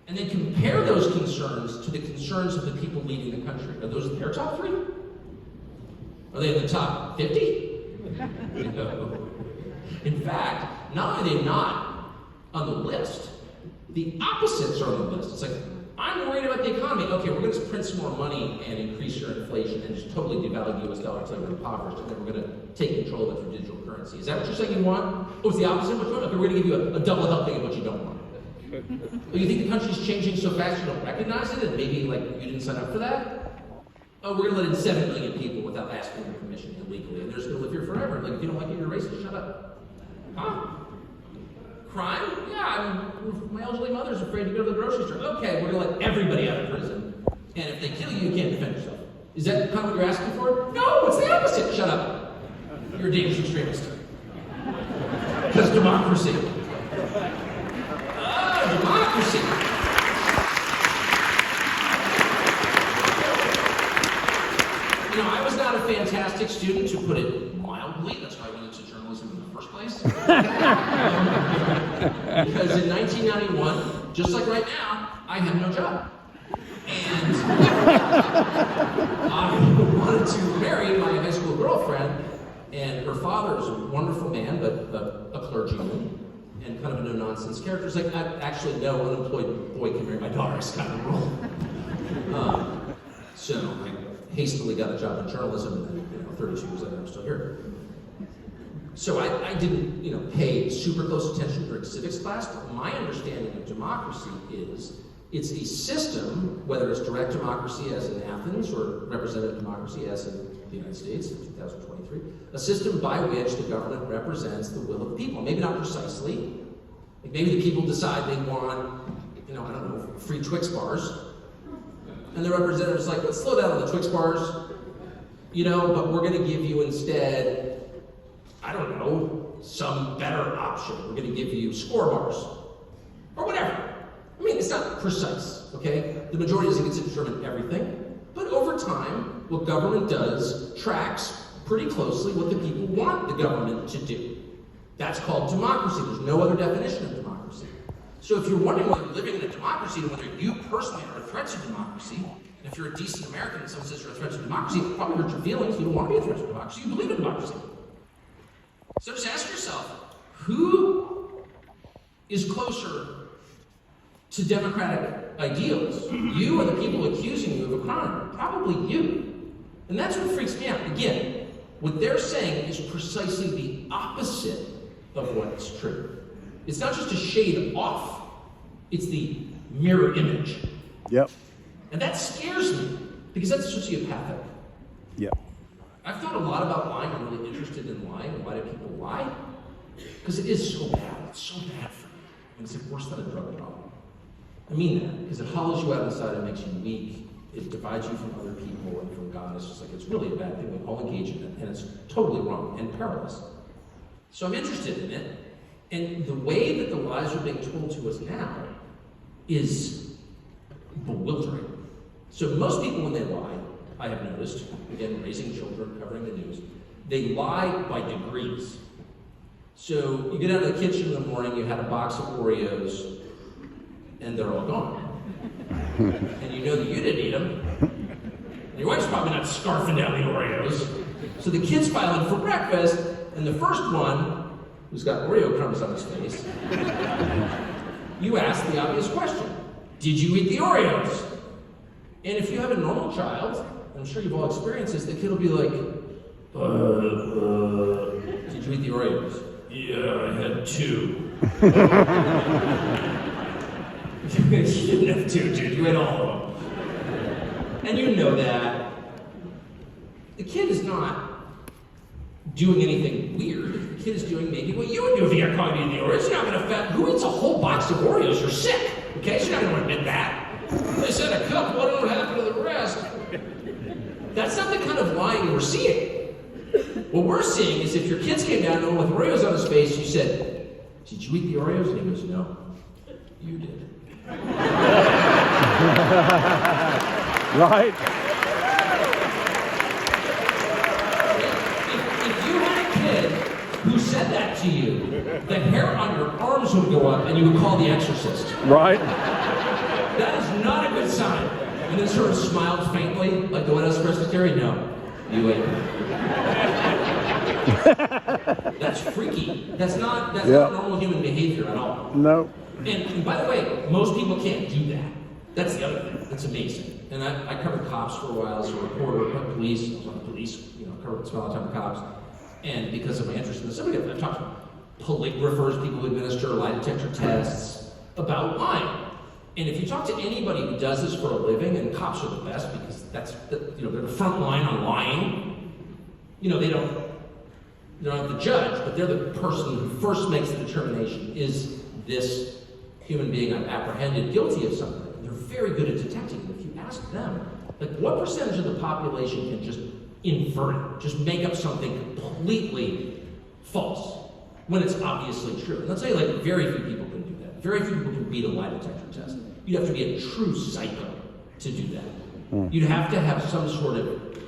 And then compare those concerns to the concerns of the people leading the country. Are those their top 3? Are they in the top 50? No. In fact, not only are they not on the list, the opposites are on the list. It's like, I'm worried about the economy. Okay, we're going to print some more money and increase your inflation and just totally devalue the US dollar until we're impoverished, and then we're going to take control of it through digital currency. Is that what you're saying you want? Oh, it's the opposite? What you want? Okay, we're going to give you a double helping of what you don't want. Oh, you think the country's changing so fast you don't recognize it, and maybe like you didn't sign up for that? Oh, we're going to let in 7 million people without asking your permission illegally, and they're just going to live here forever. Like, if you don't like it, you're racist. Shut up. Huh? Crime? Yeah, my elderly mother's afraid to go to the grocery store. Okay, we're going to let everybody out of prison. And if they kill you, you can't defend yourself. Is that kind of what you're asking for? No, it's the opposite. Shut up. You're a dangerous extremist. Because democracy. Democracy. I was not a fantastic student, to put it mildly. That's why I went into journalism in the first place. Because in 1991, just like right now, I had no job. And I wanted to marry my high school girlfriend, and her father was a wonderful man, but a clergyman, and kind of a no-nonsense character. It's like, actually, no unemployed boy can marry my daughter. It's kind of the rule. So I hastily got a job in journalism, and then, 32 years later, I'm still here. So I didn't, pay super close attention during civics class, but my understanding of democracy is it's a system, whether it's direct democracy as in Athens or representative democracy as in the United States in 2023, a system by which the government represents the will of the people. Maybe not precisely. Like maybe the people decide they want, I don't know, free Twix bars. And the representative's like, let's slow down on the Twix bars, but we're going to give you instead, I don't know, some better option. We're going to give you score bars or whatever. I mean, it's not precise, okay? The majority doesn't get to determine everything, but over time, what government does tracks pretty closely what the people want the government to do. That's called democracy. There's no other definition of democracy. So if you're wondering whether you're living in a democracy and whether you personally are a threat to democracy, and if you're a decent American and someone says you're a threat to democracy, it probably hurts your feelings. You don't want to be a threat to democracy. You believe in democracy. So just ask yourself, who is closer to democratic ideals. You are the people accusing you of a crime, probably you. And that's what freaks me out. Again, what they're saying is precisely the opposite of what's true. It's not just a shade off, it's the mirror image. Yep. And that scares me, because that's sociopathic. Yep. I've thought a lot about lying. I'm really interested in lying. Why do people lie? Because it is so bad. It's so bad for you. And it's like worse than a drug problem. I mean that, because it hollows you out inside and makes you weak. It divides you from other people and from God. It's just like, it's really a bad thing. We all engage in it, and it's totally wrong and perilous. So I'm interested in it. And the way that the lies are being told to us now is bewildering. So most people, when they lie, I have noticed, again, raising children, covering the news, they lie by degrees. So you get out of the kitchen in the morning, you had a box of Oreos, and they're all gone. And you know that you didn't eat them. And your wife's probably not scarfing down the Oreos. So the kids file in for breakfast, and the first one, who's got Oreo crumbs on his face, you ask the obvious question: did you eat the Oreos? And if you have a normal child, I'm sure you've all experienced this, the kid will be like, did you eat the Oreos? Yeah, I had 2. You didn't have 2, dude. You ate all of them. And you know that. The kid is not doing anything weird. The kid is doing maybe what you would do if you got caught eating the Oreos. You're not going to who eats a whole box of Oreos? You're sick. Okay? So you're not going to admit that. They said a couple, I don't know what happened to the rest. That's not the kind of lying we're seeing. What we're seeing is if your kids came down to him with Oreos on his face, you said, did you eat the Oreos? And he goes, no, you did. Right. If you had a kid who said that to you, the hair on your arms would go up and you would call the exorcist. Right. That is not a good sign. And then sort of smiled faintly, like the White House Presbyterian. No, you ate. That's freaky. That's not normal human behavior at all. No. And by the way, most people can't do that. That's the other thing. That's amazing. And I covered cops for a while as a reporter, police. I was on the police, spent a lot of time with cops. And because of my interest in this, I've talked to polygraphers, people who administer lie detector tests, about lying. And if you talk to anybody who does this for a living, and cops are the best because they're the front line on lying. They're not the judge, but they're the person who first makes the determination: is this human being I've apprehended guilty of something? And they're very good at detecting it. If you ask them, like, what percentage of the population can just infer it, just make up something completely false when it's obviously true? And I'll tell you, like, very few people can do that. Very few people can beat a lie detector test. You'd have to be a true psycho to do that. You'd have to have some sort of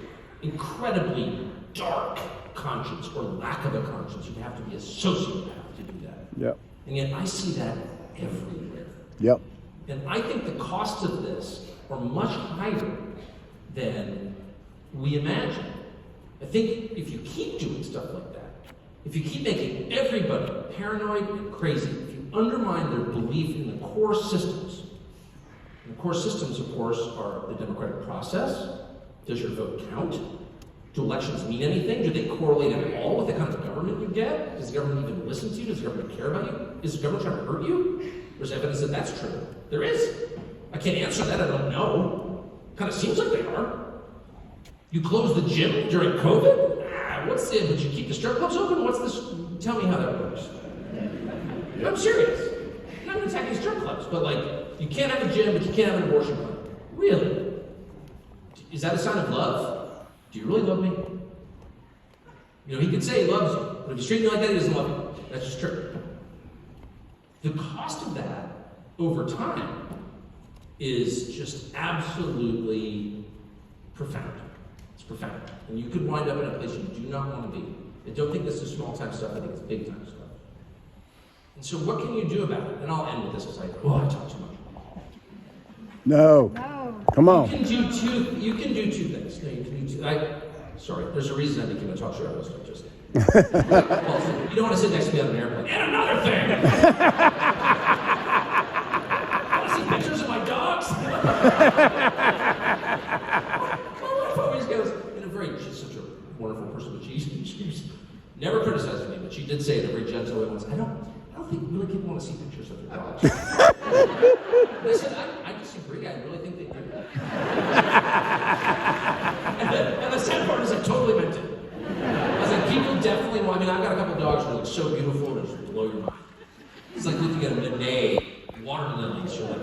incredibly dark conscience or lack of a conscience. You'd have to be a sociopath to do that. Yep. And yet I see that everywhere. Yep. And I think the costs of this are much higher than we imagine. I think if you keep doing stuff like that, if you keep making everybody paranoid and crazy, if you undermine their belief in the core systems, and the core systems, of course, are the democratic process. Does your vote count? Do elections mean anything? Do they correlate at all with the kind of government you get? Does the government even listen to you? Does the government care about you? Is the government trying to hurt you? There's evidence that that's true. There is. I can't answer that, I don't know. Kind of seems like they are. You close the gym during COVID? Would you keep the strip clubs open? What's this? Tell me how that works. I'm serious. I'm not attacking strip clubs, but like, you can't have a gym, but you can't have an abortion clinic. Really? Is that a sign of love? Do you really love me? He can say he loves you, but if he's treating you like that, he doesn't love you. That's just true. The cost of that over time is just absolutely profound. It's profound. And you could wind up in a place you do not want to be. I don't think this is small-time stuff, I think it's big-time stuff. And so what can you do about it? And I'll end with this because I talk too much. No. Come on. You can do two things. No, you can do two. Sorry, there's a reason I became a talk show host. Well, you don't want to sit next to me on an airplane. And another thing! I want to see wife always goes, she's such a wonderful person, but she's never criticized me, but she did say in a very gentle way once, I don't think really people want to see pictures of your dogs. And I said, I disagree, I really think they do. and the sad part is I totally meant it. I was like, people definitely want, I've got a couple dogs that look so beautiful, and just blow your mind. It's like looking at a Monet, water lilies, you're like,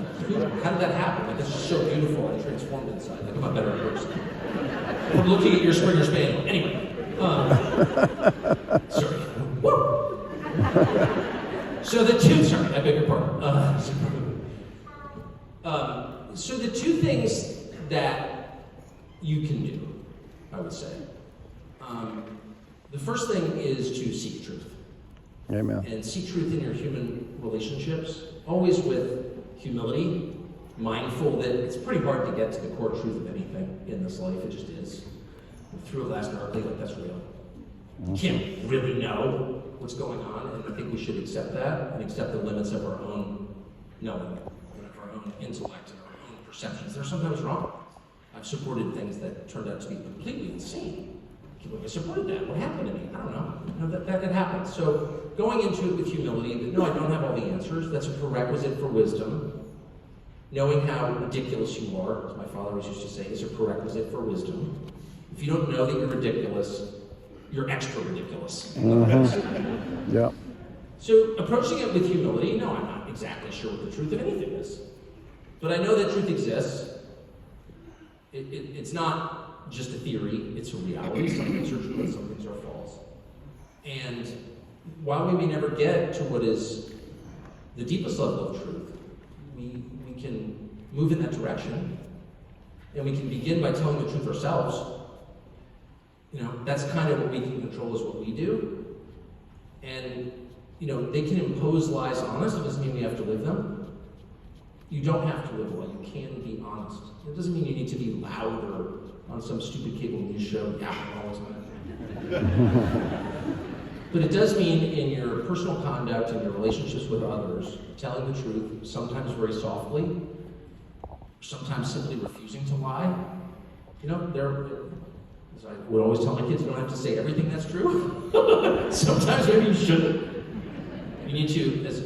how did that happen? Like, it's just so beautiful and transformed inside. Like, I'm a better person. From looking at your Springer Spaniel. Anyway, sorry. Woo! So the two, sorry, I beg your pardon. So the two things that you can do, I would say. The first thing is to seek truth. Amen. And seek truth in your human relationships, always with humility, mindful that it's pretty hard to get to the core truth of anything in this life. It just is. Through a glass darkly, like that's real. You can't really know what's going on, and I think we should accept that and accept the limits of our own knowing, of our own intellect and our own perceptions. They're sometimes wrong. I've supported things that turned out to be completely insane. I supported that. What happened to me? I don't know. That happens. So going into it with humility, that no, I don't have all the answers. That's a prerequisite for wisdom. Knowing how ridiculous you are, as my father always used to say, is a prerequisite for wisdom. If you don't know that you're ridiculous, you're extra ridiculous. Yeah. So approaching it with humility, no, I'm not exactly sure what the truth of anything is. But I know that truth exists. It's not just a theory, it's a reality. Some things are true and some things are false. And while we may never get to what is the deepest level of truth, we can move in that direction, and we can begin by telling the truth ourselves. That's kind of what we can control is what we do. And, they can impose lies on us. It doesn't mean we have to live them. You don't have to live a lie. You can be honest. It doesn't mean you need to be loud or on some stupid cable news show. Yeah, always meant. But it does mean in your personal conduct and your relationships with others, telling the truth, sometimes very softly, sometimes simply refusing to lie. As I would always tell my kids, you don't have to say everything that's true. Sometimes maybe you shouldn't. You need to, as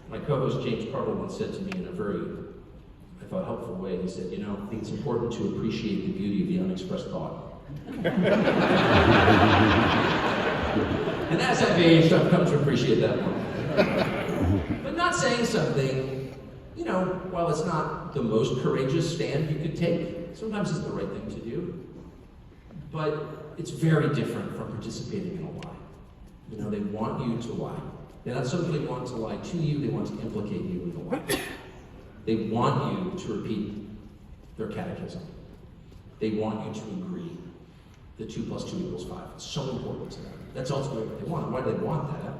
my co-host James Carlson once said to me in a very, I thought, helpful way, he said, I think it's important to appreciate the beauty of the unexpressed thought. And as I've aged, I've come to appreciate that more. But not saying something, while it's not the most courageous stand you could take, sometimes it's the right thing to do. But it's very different from participating in a lie. They want you to lie. They not simply want to lie to you, they want to implicate you with a lie. They want you to repeat their catechism. They want you to agree that 2 + 2 = 5. It's so important to them. That's ultimately what they want. Why do they want that?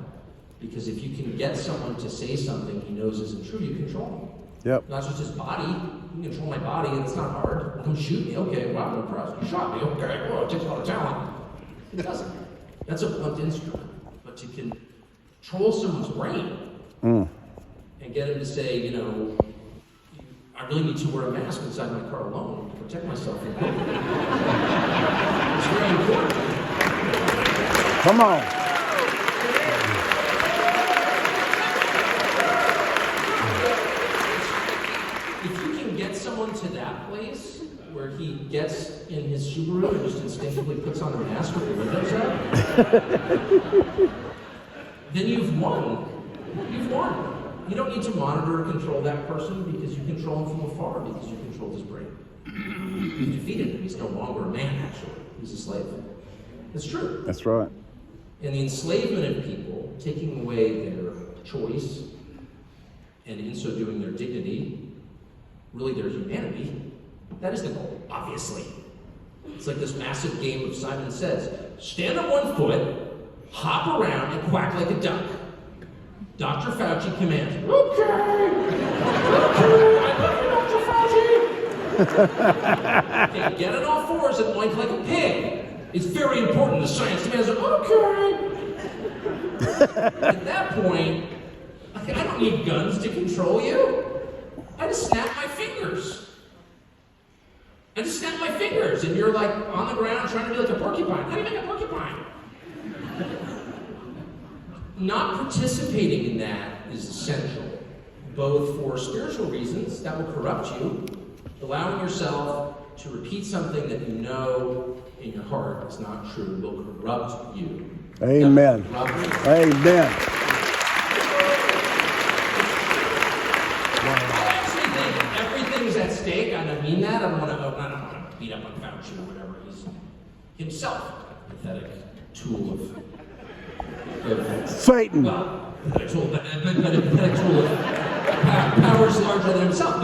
Because if you can get someone to say something he knows isn't true, you control him. Yep. Not just his body. You can control my body, and it's not hard. Come shoot me. Okay, wow, I'm impressed. You shot me. Okay, well, it takes a lot of talent. It doesn't. That's a blunt instrument. But to control someone's brain and get him to say, I really need to wear a mask inside my car alone to protect myself from COVID. It's very important. Come on. If you can get someone to that place where he gets in his Subaru and just instinctively puts on a mask with the windows up, then you've won. You've won. You don't need to monitor or control that person because you control him from afar because you controlled his brain. You defeated him. He's no longer a man, actually. He's a slave. It's true. That's right. And the enslavement of people, taking away their choice, and in so doing their dignity, really their humanity, that is the goal, obviously. It's like this massive game of Simon Says. Stand on one foot, hop around, and quack like a duck. Dr. Fauci commands, okay, I love you, Dr. Fauci. Okay, get on all fours and oink like a pig. It's very important. The science demands, okay. At that point, I don't need guns to control you. I just snap my fingers. I just snap my fingers, and you're like on the ground trying to be like a porcupine. How do you make a porcupine? Not participating in that is essential, both for spiritual reasons that will corrupt you, allowing yourself to repeat something that you know in your heart is not true will corrupt you. Amen. Amen. I actually think everything's at stake. I don't mean that. I don't want to beat up on Fauci or whatever. He's himself a pathetic tool of Satan. well, pathetic tool of powers larger than himself.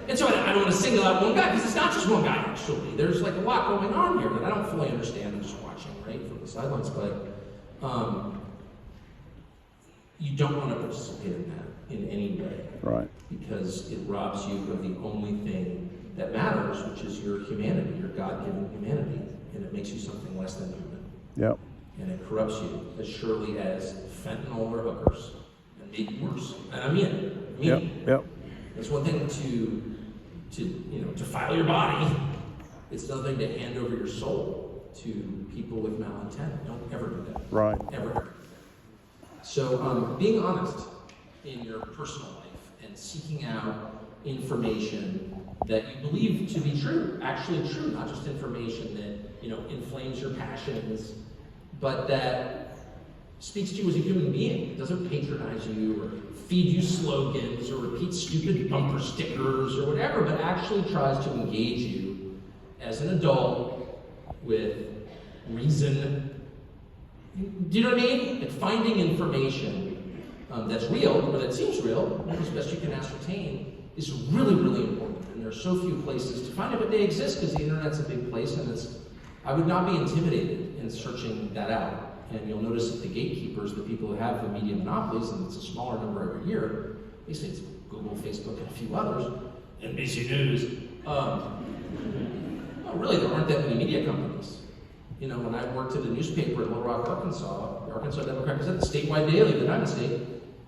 And so I don't want to single out one guy, because it's not just one guy, actually. There's like a lot going on here that I don't fully understand. I'm just watching, right, from the sidelines. But you don't want to participate in that in any way. Right. Because it robs you of the only thing that matters, which is your humanity, your God-given humanity. And it makes you something less than human. Yep. And it corrupts you as surely as fentanyl or hookers. And maybe worse. And I mean it. Yep. It's one thing to file your body. It's another thing to hand over your soul to people with malintent. Don't ever do that. Right. Ever. So being honest in your personal life and seeking out information that you believe to be true, actually true, not just information that inflames your passions, but that speaks to you as a human being. It doesn't patronize you or feed you slogans or repeat stupid bumper stickers or whatever, but actually tries to engage you as an adult with reason. Do you know what I mean? Like finding information that's real, or that seems real, as best you can ascertain, is really, really important. And there are so few places to find it, but they exist because the internet's a big place, and I would not be intimidated in searching that out. And you'll notice that the gatekeepers, the people who have the media monopolies, and it's a smaller number every year, basically it's Google, Facebook, and a few others, NBC News. Really, there aren't that many media companies. When I worked at a newspaper in Little Rock, Arkansas, the Arkansas Democrat Gazette, the statewide daily, the Diamond State,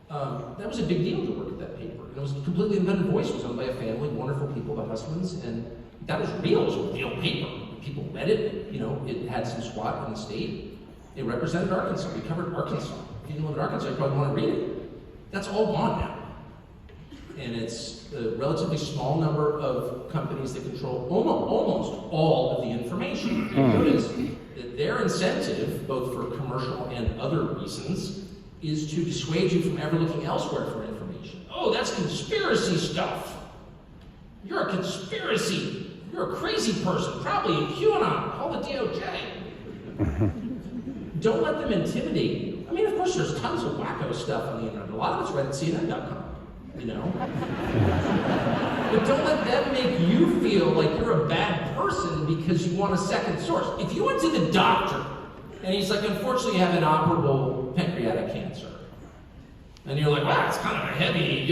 that was a big deal to work at that paper. And it was a completely independent voice. It was owned by a family, wonderful people, the husbands, and that was real. It was a real paper. People read it. It had some squat in the state. It represented Arkansas. We covered Arkansas. If you didn't live in Arkansas, you probably want to read it. That's all gone now. And it's a relatively small number of companies that control almost all of the information. You notice that their incentive, both for commercial and other reasons, is to dissuade you from ever looking elsewhere for information. Oh, that's conspiracy stuff. You're a conspiracy. You're a crazy person, probably in QAnon. Call the DOJ. Don't let them intimidate you. I mean, of course, there's tons of wacko stuff on the internet. A lot of it's read at CNN.com, But don't let them make you feel like you're a bad person because you want a second source. If you went to the doctor and he's like, unfortunately, you have inoperable pancreatic cancer, and you're like, wow, it's kind of a heavy,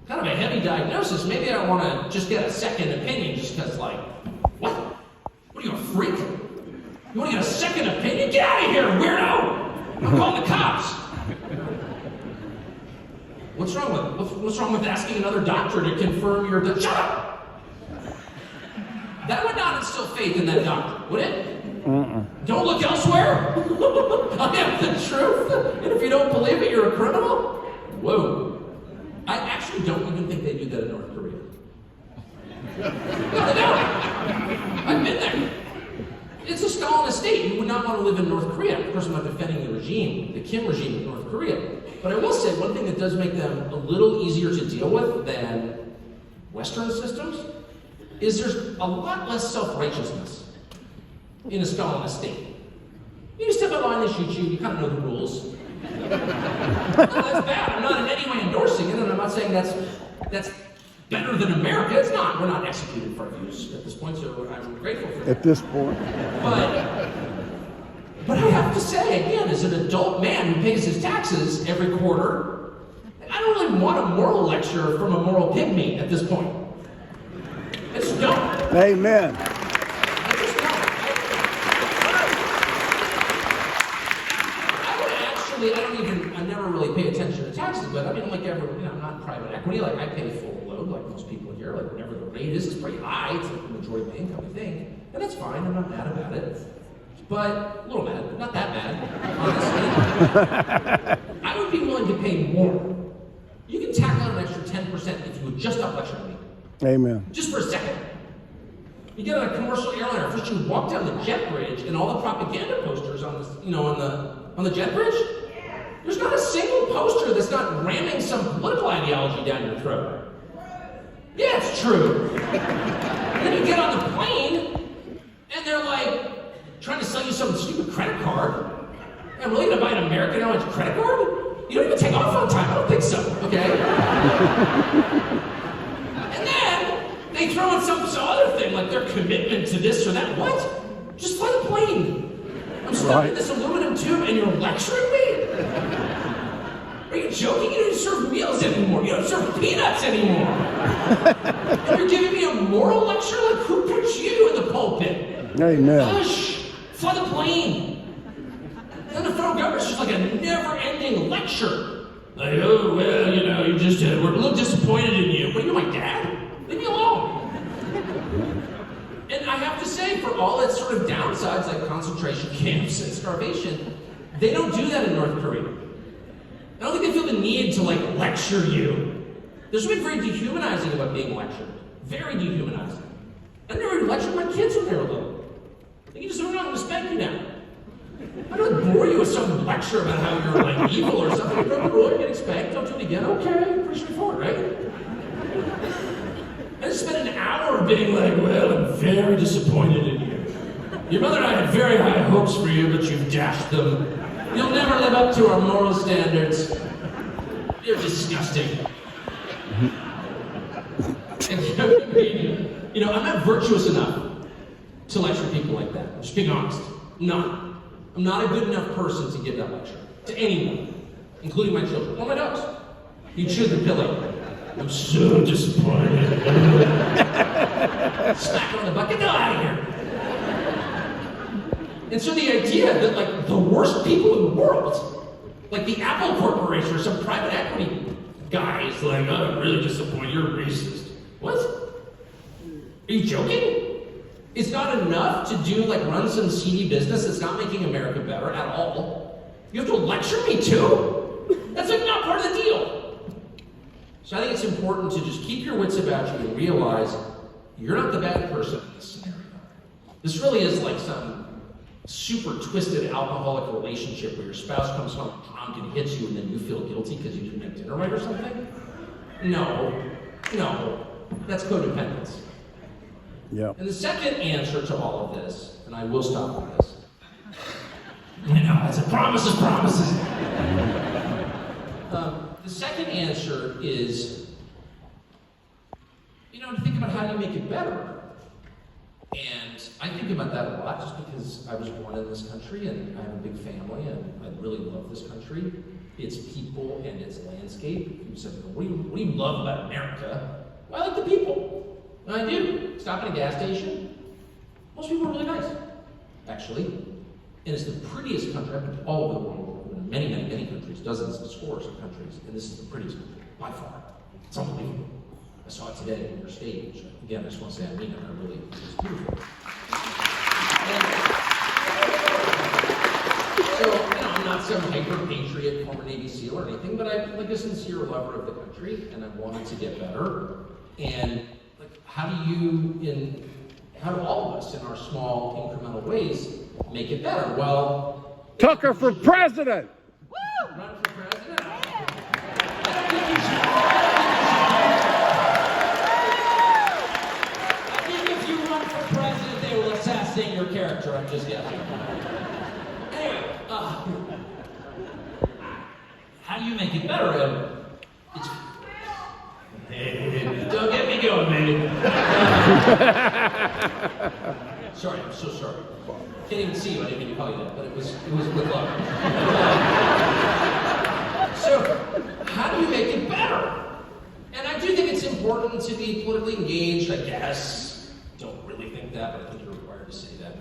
kind of a heavy diagnosis. Maybe I want to just get a second opinion just because, what? What are you, a freak? You want to get a second opinion? Get out of here, weirdo! I'm calling the cops. What's wrong with asking another doctor to confirm your... Shut up! That would not instill faith in that doctor, would it? Don't look elsewhere? I have the truth? And if you don't believe it, you're a criminal? Whoa. I actually don't even think they do that in North Korea. No, they don't. I've been there. It's a Stalinist state. You would not want to live in North Korea. Of course, I'm not defending the regime, the Kim regime in North Korea. But I will say one thing that does make them a little easier to deal with than Western systems is there's a lot less self-righteousness in a Stalinist state. You step out of line, they shoot you. You kind of know the rules. No, that's bad. I'm not in any way endorsing it, and I'm not saying that's better than America. It's not. We're not executed for our use at this point, so I'm grateful for that. At this point. But I have to say, again, as an adult man who pays his taxes every quarter, I don't really want a moral lecture from a moral pygmy at this point. I just don't. Amen. I just don't. I never really pay attention to taxes, but I mean, like I'm not in private equity, like I pay full load, like most people here, like whenever the rate is pretty high. It's like the majority of my income, I think. And that's fine, I'm not mad about it. But, a little mad, but not that mad, honestly. I would be willing to pay more. You can tack on an extra 10% if you would just stop lecturing me. Amen. Just for a second. You get on a commercial airliner, first you walk down the jet bridge and all the propaganda posters on the, on the jet bridge, there's not a single poster that's not ramming some political ideology down your throat. Yeah, it's true. And then you get on the plane and they're like trying to sell you some stupid credit card. I'm really gonna buy an American Airlines credit card? You don't even take off on time, I don't think so, okay? And then they throw in some other thing, like their commitment to this or that. What? Just fly the plane. I'm stuck in this aluminum tube and you're lecturing me? Are you joking? You don't serve meals anymore. You don't serve peanuts anymore. And you're giving me a moral lecture? Like, who puts you in the pulpit? Amen. Hush! Fly the plane. And the federal government's just like a never-ending lecture. Like, oh, well, you just, we're a little disappointed in you. But you're my dad? Leave me alone. And I have to say, for all its sort of downsides, like concentration camps and starvation, they don't do that in North Korea. I don't think they feel the need to, like, lecture you. There's something very dehumanizing about being lectured. Very dehumanizing. I never lectured my kids when they were little. Like, you just don't know, I'm gonna spank you now. I don't bore you with some lecture about how you're like evil or something. You broke the rule, you're getting spanked, don't do it again. Okay, pretty straightforward, right? I just spent an hour being like, well, I'm very disappointed in you. Your mother and I had very high hopes for you, but you've dashed them. You'll never live up to our moral standards. You're disgusting. And, I'm not virtuous enough to lecture people like that. I'm just being honest. I'm not a good enough person to give that lecture to anyone, including my children or my dogs. You chewed the pillow. I'm so disappointed. Smack him on the butt. Get the hell out of here. And so the idea that like the worst people in the world, like the Apple Corporation or some private equity guy is like, oh, I'm really disappointed. You're a racist. What? Are you joking? It's not enough to do, like, run some seedy business that's not making America better at all. You have to lecture me too? That's like not part of the deal. So I think it's important to just keep your wits about you and realize you're not the bad person in this scenario. This really is like some super twisted alcoholic relationship where your spouse comes home drunk and hits you and then you feel guilty because you didn't make dinner right or something. No, that's codependence. Yeah. And the second answer to all of this, and I will stop with this. I know, it's a promises. The second answer is, to think about how do you make it better. And I think about that a lot just because I was born in this country and I have a big family and I really love this country. Its people and its landscape. You said, what do you love about America? Well, I like the people. And I do. Stop at a gas station. Most people are really nice, actually. And it's the prettiest country. I've been all over the world. I've been in many countries, dozens and scores of countries. And this is the prettiest country, by far. It's unbelievable. I saw it today in your state, which, again, I just want to say I mean it. It's beautiful. So, I'm not some hyper-patriot former Navy SEAL or anything, but I'm like a sincere lover of the country, and I wanted to get better. And how do all of us in our small incremental ways make it better? Well, Tucker for president! Woo! Run for president? I think if you run for president, they will assassinate your character. I'm just guessing. Anyway, how do you make it better? Don't get me going, baby. Sorry, I'm so sorry. Can't even see you. I didn't mean to call you that, but it was with love. So, how do you make it better? And I do think it's important to be politically engaged, I guess. Don't really think that, but I think you're required to say that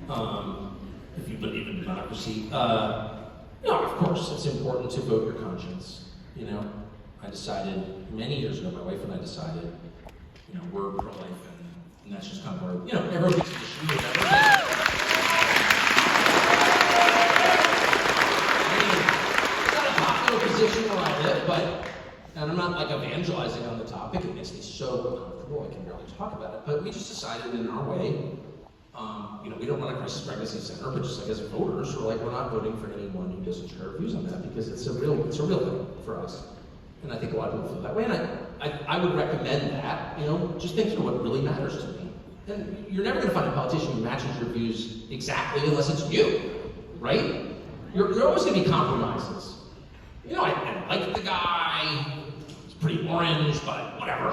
now. If you believe in democracy. No, of course, it's important to vote your conscience. I decided many years ago, my wife and I decided, we're never a position, you'll never get it. I mean, it's not a popular position where I live, but, and I'm not like evangelizing on the topic, it makes me so uncomfortable, I can barely talk about it, but we just decided in our way, we don't run a crisis pregnancy center, but just like as voters, we're not voting for anyone who doesn't share our views on that because it's a real thing for us. And I think a lot of people feel that way, and I would recommend that, just think through what really matters to me. And you're never gonna find a politician who matches your views exactly unless it's you, right? You're always gonna be compromises. I like the guy, he's pretty orange, but whatever.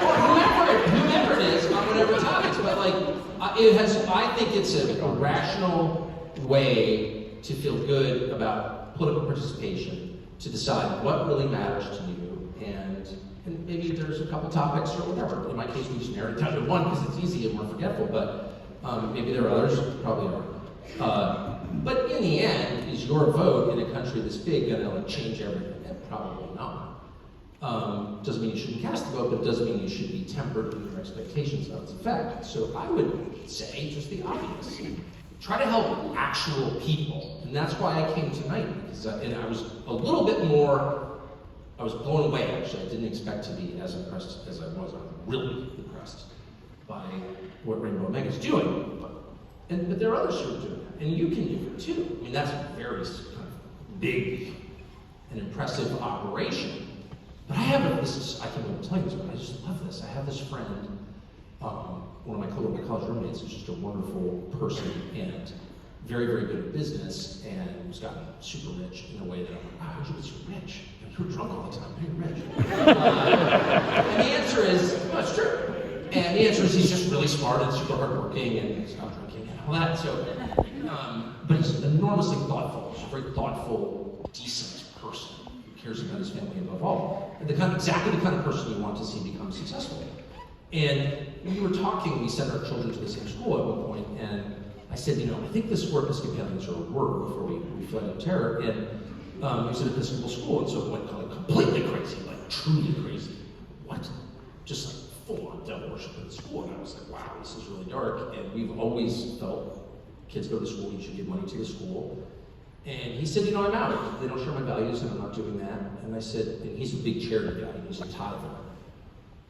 Or whoever it is on whatever topics, but I think it's a rational way to feel good about political participation, to decide what really matters to you, and maybe there's a couple topics or whatever. In my case, we just narrowed it down to one because it's easy and we're forgetful, but maybe there are others, probably are. But in the end, is your vote in a country this big gonna change everything? Probably not. Doesn't mean you shouldn't cast the vote, but it doesn't mean you should be tempered in your expectations of its effect. So I would say just the obvious. Try to help actual people. And that's why I came tonight, because I was a little bit more, I was blown away actually. I didn't expect to be as impressed as I was. I'm really impressed by what Rainbow Omega's doing. But there are others who are doing it, and you can do it too. I mean, that's a very kind of big and impressive operation. But I can't even tell you this, but I just love this. I have this friend, one of my college roommates, who's just a wonderful person and very, very good at business, and who's gotten super rich in a way that I'm like, wow, how'd you get so rich? You were drunk all the time, you're rich. And the answer is, well, it's true. And the answer is he's just really smart and super hardworking and he's not drinking and all that. So, but he's enormously thoughtful. He's a very thoughtful, decent person who cares about his family above all. And exactly the kind of person you want to see become successful. And we were talking, we sent our children to the same school at one point, and I said, I think this word Episcopalians are a word before we fled in terror. And he was at an Episcopal school, and so it went completely crazy, like truly crazy. What? Just like full-on devil worship in the school. And I was like, wow, this is really dark. And we've always felt kids go to school, you should give money to the school. And he said, I'm out. They don't share my values, and I'm not doing that. And I said, and he's a big charity guy, he's a tither.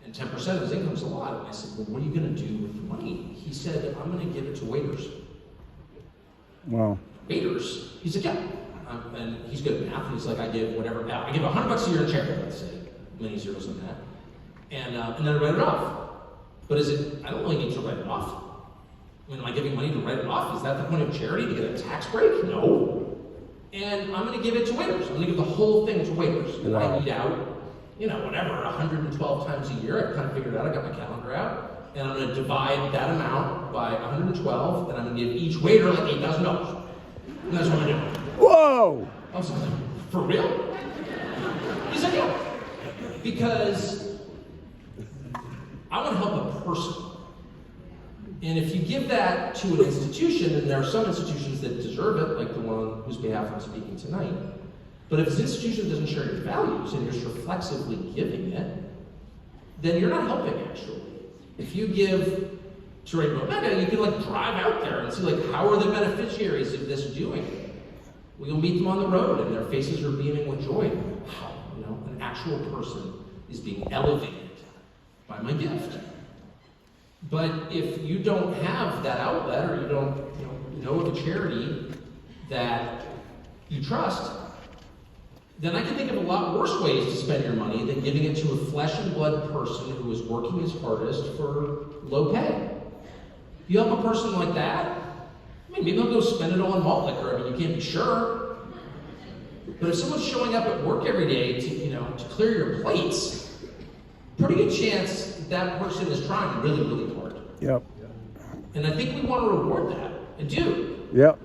And 10% of his income is a lot. And I said, well, what are you going to do with the money? He said, I'm going to give it to waiters. Wow. Waiters? He's like, yeah. And he's good at math. He's like, I give whatever. I give $100 a year in charity, let's say. Many zeros on that. And then I write it off. But I don't really need to write it off. I mean, am I giving money to write it off? Is that the point of charity, to get a tax break? No. And I'm going to give it to waiters. I'm going to give the whole thing to waiters. And I eat out, whatever, 112 times a year. I kind of figured it out. I got my calendar out. And I'm going to divide that amount by 112, and I'm going to give each waiter like $8,000. And that's what I'm going to do. Whoa! I was like, for real? He's like, yeah. Because I want to help a person. And if you give that to an institution, and there are some institutions that deserve it, like the one on whose behalf I'm speaking tonight, but if this institution doesn't share your values and you're just reflexively giving it, then you're not helping actually. If you give to Rainbow Omega, you can drive out there and see how are the beneficiaries of this doing? Well, you'll meet them on the road and their faces are beaming with joy. Wow, an actual person is being elevated by my gift. But if you don't have that outlet, or you don't know of a charity that you trust, then I can think of a lot worse ways to spend your money than giving it to a flesh and blood person who is working his hardest for low pay. You help a person like that, maybe they'll go spend it all on malt liquor. You can't be sure. But if someone's showing up at work every day to clear your plates, pretty good chance that person is trying really, really hard. Yep. And I think we want to reward that. I do. Yep.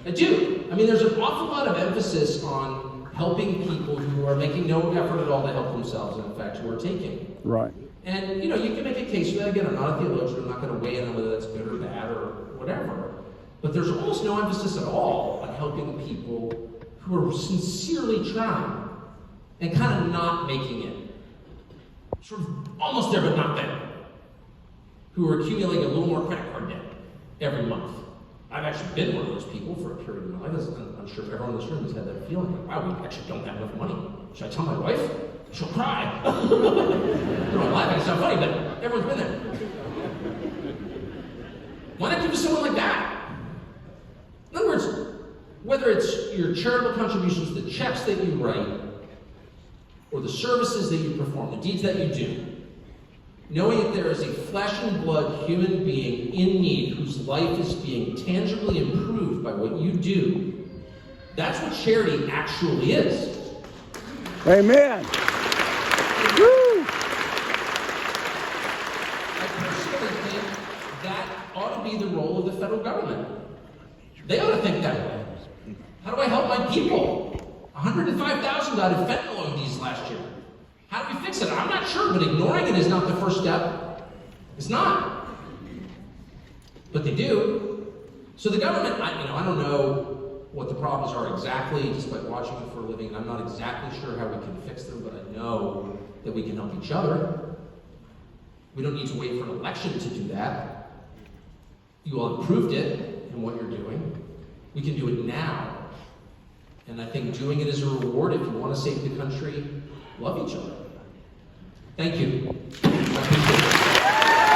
I do. I mean, there's an awful lot of emphasis on helping people who are making no effort at all to help themselves, and in fact, who are taking. Right. And, you can make a case for that. Again, I'm not a theologian. I'm not going to weigh in on whether that's good or bad or whatever. But there's almost no emphasis at all on helping people who are sincerely trying and kind of not making it. sort of almost there but not there, who are accumulating a little more credit card debt every month. I've actually been one of those people for a period of my life. I'm sure everyone in this room has had that feeling, like, wow, we actually don't have enough money. Should I tell my wife? She'll cry. I don't know, I'm laughing, it's not funny, but everyone's been there. Why not give it to someone like that? In other words, whether it's your charitable contributions, the checks that you write, or the services that you perform, the deeds that you do, knowing that there is a flesh and blood human being in need whose life is being tangibly improved by what you do, that's what charity actually is. Amen. Woo! I personally think that ought to be the role of the federal government. They ought to think that way. How do I help my people? 105,000 died of fentanyl ODs last year. How do we fix it? I'm not sure, but ignoring it is not the first step. It's not. But they do. So the government, I don't know what the problems are exactly, despite watching them for a living, and I'm not exactly sure how we can fix them, but I know that we can help each other. We don't need to wait for an election to do that. You all have proved it in what you're doing. We can do it now. And I think doing it is a reward. If you want to save the country, love each other. Thank you. I appreciate it.